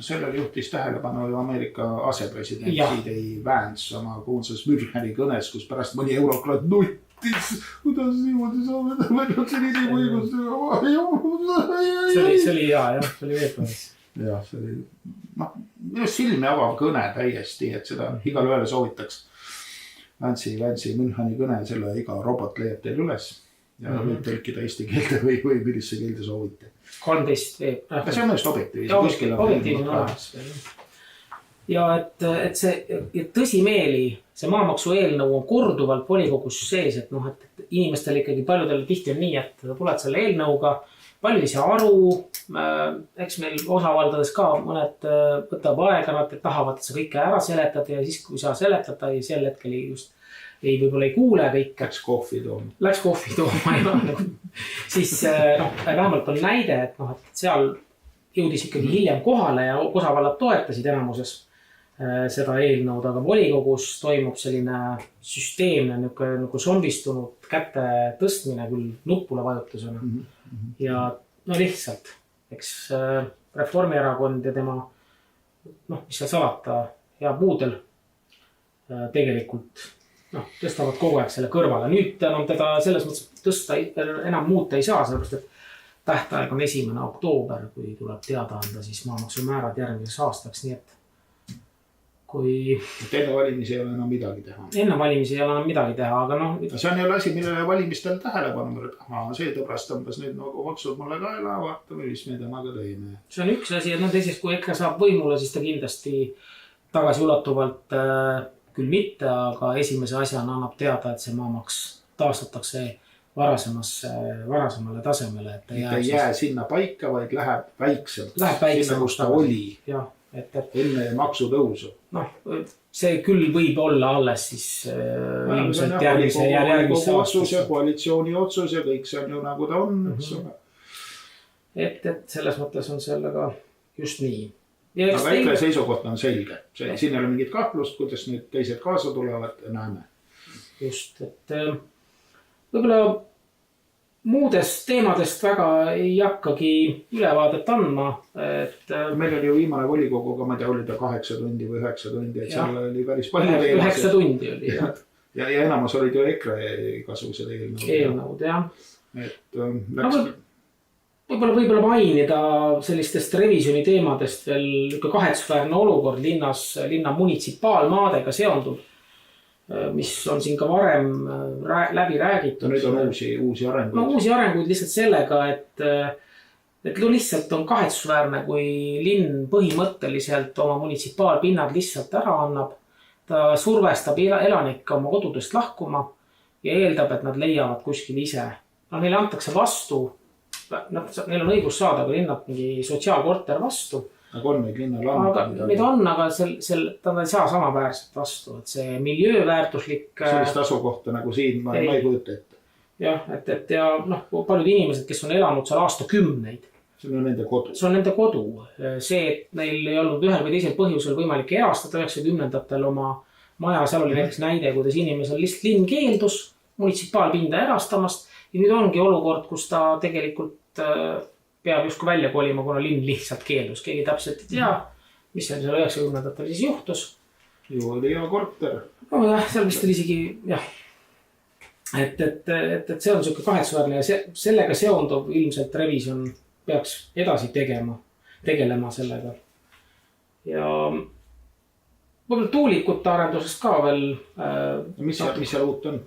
Speaker 2: Sellel juhtis tähelepanu ju Ameerika asepresident C.D. Vance oma kuulsas Müncheni kõnes, kus pärast mõni eurokrat nuttis. Kuidas niimoodi saame võtta inimõigust?
Speaker 1: See oli hea, jah, see oli veetumis.
Speaker 2: Jah, see oli silmi avav kõne täiesti, et seda igal ühele soovitaks. Vance'i Müncheni kõne, selle iga robot leiab teil üles ja võib tõlkida eesti keelde või millisse keelde soovite.
Speaker 1: 13 veeb.
Speaker 2: See on just objektiivne.
Speaker 1: Objektiivne olemas. Ja et see tõsimeeli, see maamaksu eelnõu on korduvalt volikogus sees, et inimestel ikkagi paljudel tihti on nii, et tuled selle eelnõuga, palju ei saa aru, eks meil osavaldades ka mõned võtab aega, nad tahavad, et sa kõike ära seletad ja siis, kui sa seletad, sel hetkel just võib-olla ei kuule kõik. Läks kohvi tooma ja siis vähemalt on näide, et seal jõudis ikkagi hiljem kohale ja osavallad toetasid enamuses seda eelnõud, aga volikogus toimub selline süsteemne nagu zombistunud kätte tõstmine küll nupule vajutusena. Ja lihtsalt, eks Reformierakond ja tema, mis seal salata, hea puudel tegelikult tõstavad kogu aeg selle kõrvale. Nüüd enam teda selles mõttes tõsta enam muuta ei saa, sellepärast et tähtaeg on 1. oktoober, kui tuleb teada anda siis maamaksumäärad järgmiseks aastaks, nii et kui...
Speaker 2: Enne valimisi ei ole enam midagi teha.
Speaker 1: Enne valimisi ei ole enam midagi teha, aga
Speaker 2: See on jälle asi, millele valimistel tähelepanu, et see tõbrast tõmbas nüüd nagu maksud mulle kaela, vaatame, mis me temaga teeme.
Speaker 1: See on üks asi, et teisest, kui EKRE saab võimule, siis ta kindlasti tagasiulatuvalt küll mitte, aga esimese asjana annab teada, et see maamaks taastatakse varasemale tasemele. Et
Speaker 2: ta ei jää sinna paika, vaid läheb väikselt. Sinna, kus ta oli.
Speaker 1: Jah.
Speaker 2: Enne maksutõusu.
Speaker 1: See küll võib olla alles siis ilmselt järgmise
Speaker 2: otsus ja koalitsiooni otsus ja kõik see on ju nagu ta on.
Speaker 1: Et selles mõttes on sellega just nii.
Speaker 2: Aga EKRE seisukoht on selge. Siin ei ole mingit kahtlust, kuidas nüüd teised kaasa tulevad, näeme.
Speaker 1: Just, et võib-olla muudest teemadest väga ei hakkagi ülevaadet andma.
Speaker 2: Meil oli ju viimane volikoguga, ma ei tea, oli ta 8 tundi või 9 tundi, et seal oli päris palju teemasid.
Speaker 1: 9 tundi oli, jah.
Speaker 2: Ja enamus olid ju EKRE igasugused
Speaker 1: eelnõud, jah. Võib-olla mainida sellistest revisjoni teemadest veel kahetsusväärne olukord linna munitsipaalmaadega seondub, mis on siin ka varem läbi räägitud.
Speaker 2: Nüüd on uusi arenguid.
Speaker 1: Uusi arenguid lihtsalt sellega, et lihtsalt on kahetsusväärne, kui linn põhimõtteliselt oma munitsipaalpinnad lihtsalt ära annab. Ta survestab elanikke oma kodudest lahkuma ja eeldab, et nad leiavad kuskil ise. Neile antakse vastu, neil on õigus saada ka linnad mingi sotsiaalkorter vastu.
Speaker 2: Aga on neid linnal andnud?
Speaker 1: Neid on, aga ta ei saa samaväärselt vastu. Et see miljööväärtuslik...
Speaker 2: Sellist asukohta nagu siin ma ei kujuta ette.
Speaker 1: Jah, et paljud inimesed, kes on elanud seal aastakümneid.
Speaker 2: See on nende kodu.
Speaker 1: See on nende kodu. See, et neil ei olnud ühel või teisel põhjusel võimalik erastada 90-ndatel oma maja. Seal oli näiteks näide, kuidas inimesel lihtsalt linn keeldus munitsipaalpinda erastamast. Ja nüüd ongi olukord, kus ta tegelikult peab justkui välja kolima, kuna linn lihtsalt keeldus. Keegi täpselt ei tea, mis seal 90-ndatel siis juhtus.
Speaker 2: Ju oli hea korter.
Speaker 1: Jah, seal vist oli isegi, jah. Et see on selline kahetsusväärne ja sellega seonduv ilmselt revisjon peaks edasi tegelema sellega. Ja võib-olla tuulikute arendusest ka veel.
Speaker 2: Mis seal uut on?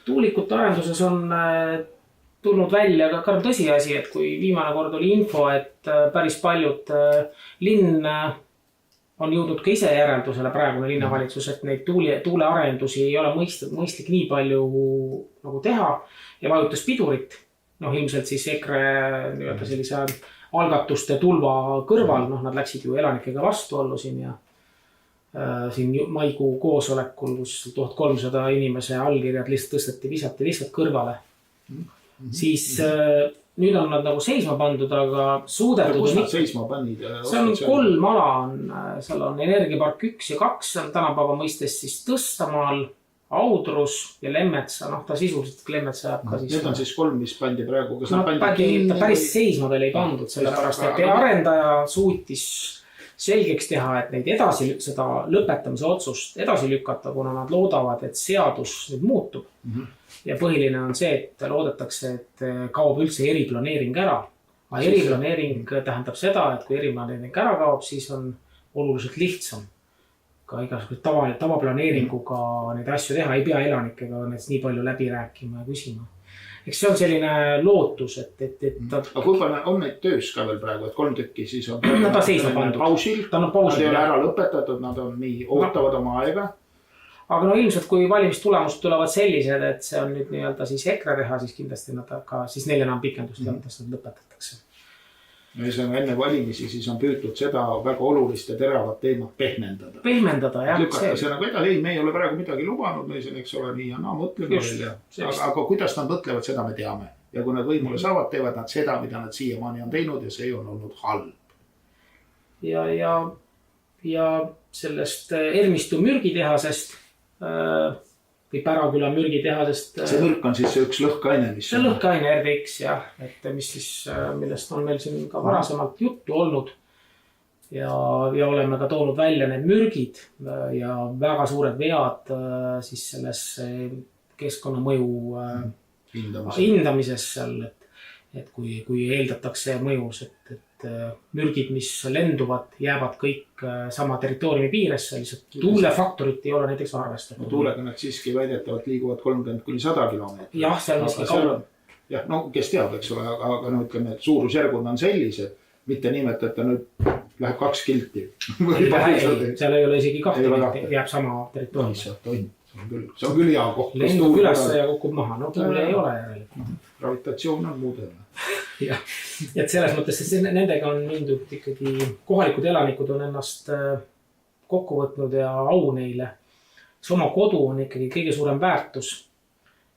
Speaker 1: Tuulikute arenduses on tulnud välja ka tõsiasi, et kui viimane kord oli info, et päris paljud linn on jõudnud ka ise järeldusele praegune linnavalitsus, et neid tuulearendusi ei ole mõistlik nii palju nagu teha ja vajutas pidurit. Ilmselt siis EKRE sellise algatuste tulva kõrval, nad läksid ju elanikega vastuollu siin ja siin maikuu koosolekul, kus 1300 inimese allkirjad lihtsalt visati lihtsalt kõrvale. Siis nüüd on nad nagu seisma pandud, aga suudetud...
Speaker 2: Kus nad seisma panid?
Speaker 1: See on 3 ala, seal on Energiapark 1 ja 2, on tänapäeva mõistes siis Tõstamaal, Audrus ja Lemmetsa, ta sisuliselt Lemmetsa jääb ka siis...
Speaker 2: Need on siis 3, mis pandi praegu, kas
Speaker 1: nad pandi päris seisma veel ei pandud, sellepärast et arendaja suutis selgeks teha, et neid seda lõpetamise otsust edasi lükata, kuna nad loodavad, et seadus nüüd muutub. Ja põhiline on see, et loodetakse, et kaob üldse eriplaneering ära. Aga eriplaneering tähendab seda, et kui eriplaneering ära kaob, siis on oluliselt lihtsam ka igasuguse tavaplaneeringuga neid asju teha. Ei pea elanikega nii palju läbi rääkima ja küsima. Eks see on selline lootus, et
Speaker 2: aga kui palju on neid töös ka veel praegu, et 3 tükki siis on
Speaker 1: nad seisma pandud.
Speaker 2: Pausil, nad ei ole ära lõpetatud, nad on nii, ootavad oma aega.
Speaker 1: Aga ilmselt kui valimistulemused tulevad sellised, et see on nüüd nii-öelda siis EKRE teha, siis kindlasti nad ka, siis neil enam pikendust nad lõpetatakse.
Speaker 2: Enne valimisi siis on püütud seda väga olulist ja teravat teemat pehmendada.
Speaker 1: Pehmendada, jah.
Speaker 2: Lükata see nagu ei, me ei ole praegu midagi lubanud, me siin, eks ole, nii ja mõtleme veel. Aga kuidas nad mõtlevad, seda me teame. Ja kui nad võimule saavad, teevad nad seda, mida nad siiamaani on teinud ja see on olnud halb. Ja sellest Ermistu mürgitehasest või Päraküla mürgitehasest. See mürk on siis see üks lõhkaine, mis
Speaker 1: see lõhkaine RDX, jah, et millest on meil siin ka varasemalt juttu olnud. ja oleme ka toonud välja need mürgid ja väga suured vead siis selles keskkonnamõju hindamises seal, et kui eeldatakse mõjus, et mürgid, mis lenduvad, jäävad kõik sama territooriumi piiresse, lihtsalt tuulefaktorit ei ole näiteks arvestatud.
Speaker 2: Tuulega nad siiski väidetavalt liiguvad 30–100 kilomeetrit.
Speaker 1: Jah, seal miski kauem.
Speaker 2: Jah, no kes teab, eks ole, aga no ütleme, et suurusjärgud on sellised, mitte nimetada, et ta nüüd läheb 2 kilti.
Speaker 1: Seal ei ole isegi 2 kilti, jääb sama territooriumi.
Speaker 2: See on küll hea koht.
Speaker 1: Lendub üles ja kukub maha, no tuule ei ole järelikult.
Speaker 2: Gravitatsioon on muudel.
Speaker 1: Jah, et selles mõttes, et nendega on mindud ikkagi, kohalikud elanikud on ennast kokku võtnud ja au neile. See oma kodu on ikkagi kõige suurem väärtus.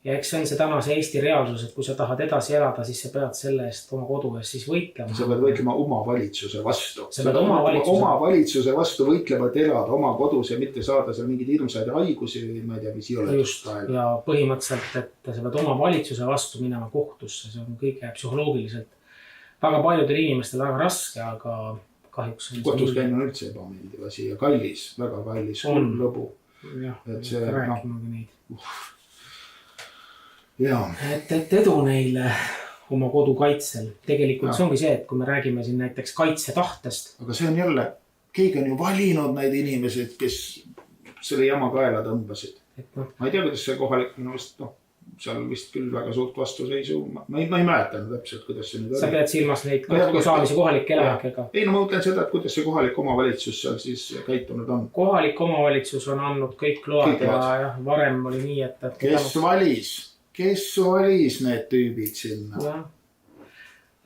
Speaker 1: Ja eks see on see tänase Eesti reaalsus, et kui sa tahad edasi elada, siis sa pead selle eest oma kodu eest siis võitlema.
Speaker 2: Sa pead võitlema oma valitsuse vastu.
Speaker 1: Sa pead oma
Speaker 2: valitsuse vastu võitlema, et elada oma kodus ja mitte saada seal mingid hirmsaid haigusi või ma ei tea, mis ei ole.
Speaker 1: Just, ja põhimõtteliselt, et sa pead oma valitsuse vastu minema kohtusse. See on kõige psühholoogiliselt väga paljudel inimestel väga raske, aga kahjuks on
Speaker 2: kohtus käimine on üldse ebameeldiv asi ja kallis, väga kallis, lõbu.
Speaker 1: Jah, rääkima ka neid. Et edu neile oma kodu kaitsel. Tegelikult see ongi see, et kui me räägime siin näiteks kaitsetahtest.
Speaker 2: Aga see on jälle, keegi on ju valinud neid inimesed, kes selle jama kaela tõmbasid. Ma ei tea, kuidas see kohalik minu vist, seal vist küll väga suurt vastuseisu. Ma ei mäletanud täpselt, kuidas see nüüd oli.
Speaker 1: Sa pead silmas neid saamise kohalike elanikega?
Speaker 2: Ei, no ma mõtlen seda, et kuidas see kohalik omavalitsus seal siis käitunud on.
Speaker 1: Kohalik omavalitsus on andnud kõik load ja varem oli nii, et...
Speaker 2: Kes valis need tüübid sinna?
Speaker 1: Ja.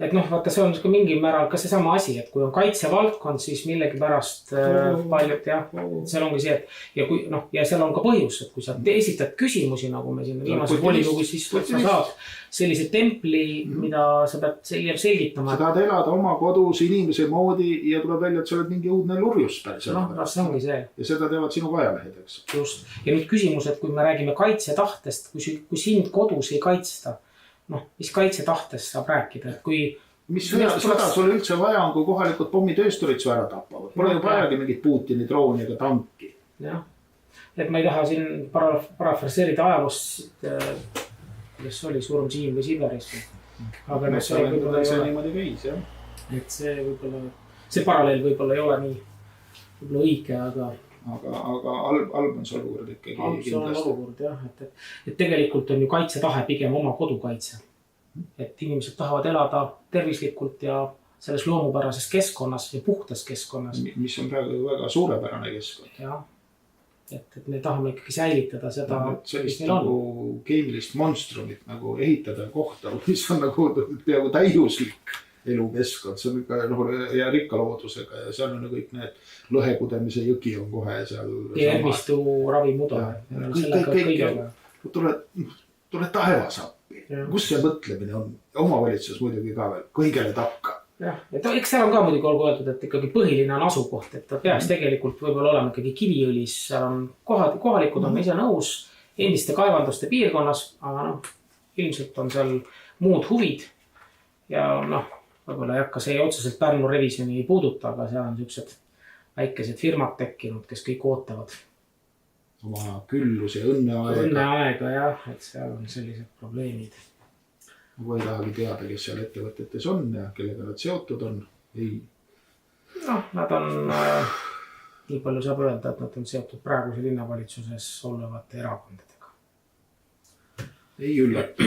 Speaker 1: Et vaata, see on mingi määral ka see sama asi, et kui on kaitsevaldkond, siis millegi pärast paljud, seal ongi see, ja seal on ka põhjus, et kui sa esitad küsimusi, nagu me siin viimases volikogus, siis sa saad sellise templi, mida sa pead selgitama.
Speaker 2: Sa tahad elada oma kodus inimese moodi ja tuleb välja, et sa oled mingi uudne lurjus päris.
Speaker 1: See ongi see.
Speaker 2: Ja seda teevad sinu ajalehed, eks.
Speaker 1: Just. Ja nüüd küsimus, et kui me räägime kaitsetahtest, kui sind kodus ei kaitsta, mis kaitsetahtest saab rääkida, et kui...
Speaker 2: Mis sõda sul üldse vaja on, kui kohalikud pommitöösturid su ära tapavad? Pole ju vajagi mingit Putini drooni ega tanki.
Speaker 1: Jah, et ma ei taha siin parafraseerida ajalost, kuidas oli Surm Siim või Siberis. Aga see
Speaker 2: niimoodi käis, jah.
Speaker 1: Et see paralleel võib-olla ei ole nii õige, aga
Speaker 2: halb on see olukord ikkagi kindlasti.
Speaker 1: See on olukord, jah. Et tegelikult on ju kaitsetahe pigem oma kodukaitse. Et inimesed tahavad elada tervislikult ja selles loomupärases keskkonnas ja puhtas keskkonnas.
Speaker 2: Mis on praegu väga suurepärane keskkond.
Speaker 1: Jah, et me tahame ikkagi säilitada seda,
Speaker 2: mis meil on. Nagu keemilist monstrumit nagu ehitada kohta, mis on nagu peaaegu täiuslik elukeskkond. See on ikka ja rikka loodusega ja seal on kõik need lõhekudemise jõgi on kohe seal.
Speaker 1: Järmistu ravimuda.
Speaker 2: Tule taevas appi. Kus see mõtlemine on? Omavalitsus muidugi ka veel kõigele takka.
Speaker 1: Jah, et eks seal on ka muidugi olgu öeldud, et ikkagi põhiline on asukoht, et ta peaks tegelikult võib-olla olema ikkagi Kiviõlis. Seal on kohalikud on ise nõus endiste kaevanduste piirkonnas, aga ilmselt on seal muud huvid ja võib-olla ei hakka see otseselt Pärnu revisjoni ei puuduta, aga seal on sellised väikesed firmad tekkinud, kes kõik ootavad.
Speaker 2: Oma küllus ja õnneaega.
Speaker 1: Õnneaega, jah, et seal on sellised probleemid.
Speaker 2: Ma ei tahagi teada, kes seal ettevõtetes on ja kellega nad seotud on. Ei.
Speaker 1: Nad on, nii palju saab öelda, et nad on seotud praeguse linnavalitsuses olevate erakondadega.
Speaker 2: Ei üllata.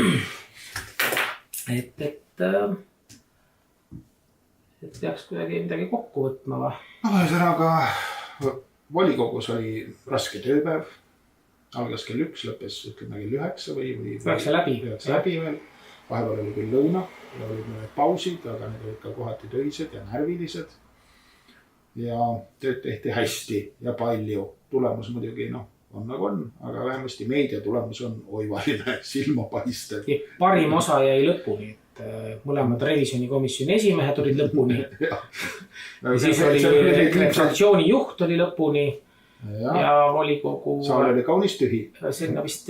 Speaker 1: Et peaks kuidagi midagi kokku võtma või?
Speaker 2: Ühesõnaga, volikogus oli raske tööpäev. Algas kell 1, lõppes ütleme kell 9 või
Speaker 1: 9 läbi
Speaker 2: veel. Vahepeal oli küll lõuna ja olid mõned pausid, aga need olid ka kohati töised ja närvilised. Ja tööd tehti hästi ja palju. Tulemus muidugi on nagu on, aga vähemasti meedia tulemus on oivaline, silmapaistev.
Speaker 1: Parim osa jäi lõpuni, et mõlemad revisjonikomisjoni esimehed olid lõpuni. Ja siis oli fraktsiooni juht oli lõpuni ja volikogu...
Speaker 2: Saal oli kaunis tühi.
Speaker 1: Sinna vist,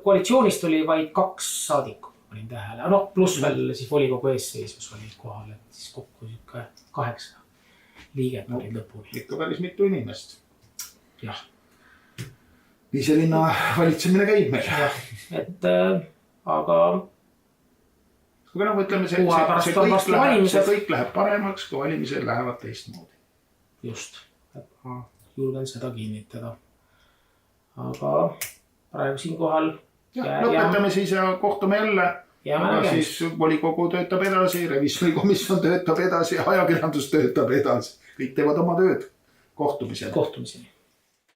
Speaker 1: koalitsioonist oli vaid 2 saadikut. Olin tähele. Pluss veel siis volikogu eesseisus oli kohal, et siis kokku 8. liiget olid lõpuni.
Speaker 2: Ikka päris mitu inimest.
Speaker 1: Jah.
Speaker 2: Nii see linna valitsemine käib meil.
Speaker 1: Jah, et aga
Speaker 2: ütleme, see kõik läheb paremaks, kui valimised lähevad teistmoodi.
Speaker 1: Just, et ma julgen seda kinnitada. Aga praegu siinkohal
Speaker 2: lõpetame siis ja kohtume jälle. Aga siis volikogu töötab edasi, revisjonikomisjon töötab edasi, ajakirjandus töötab edasi. Kõik teevad oma tööd. Kohtumiseni.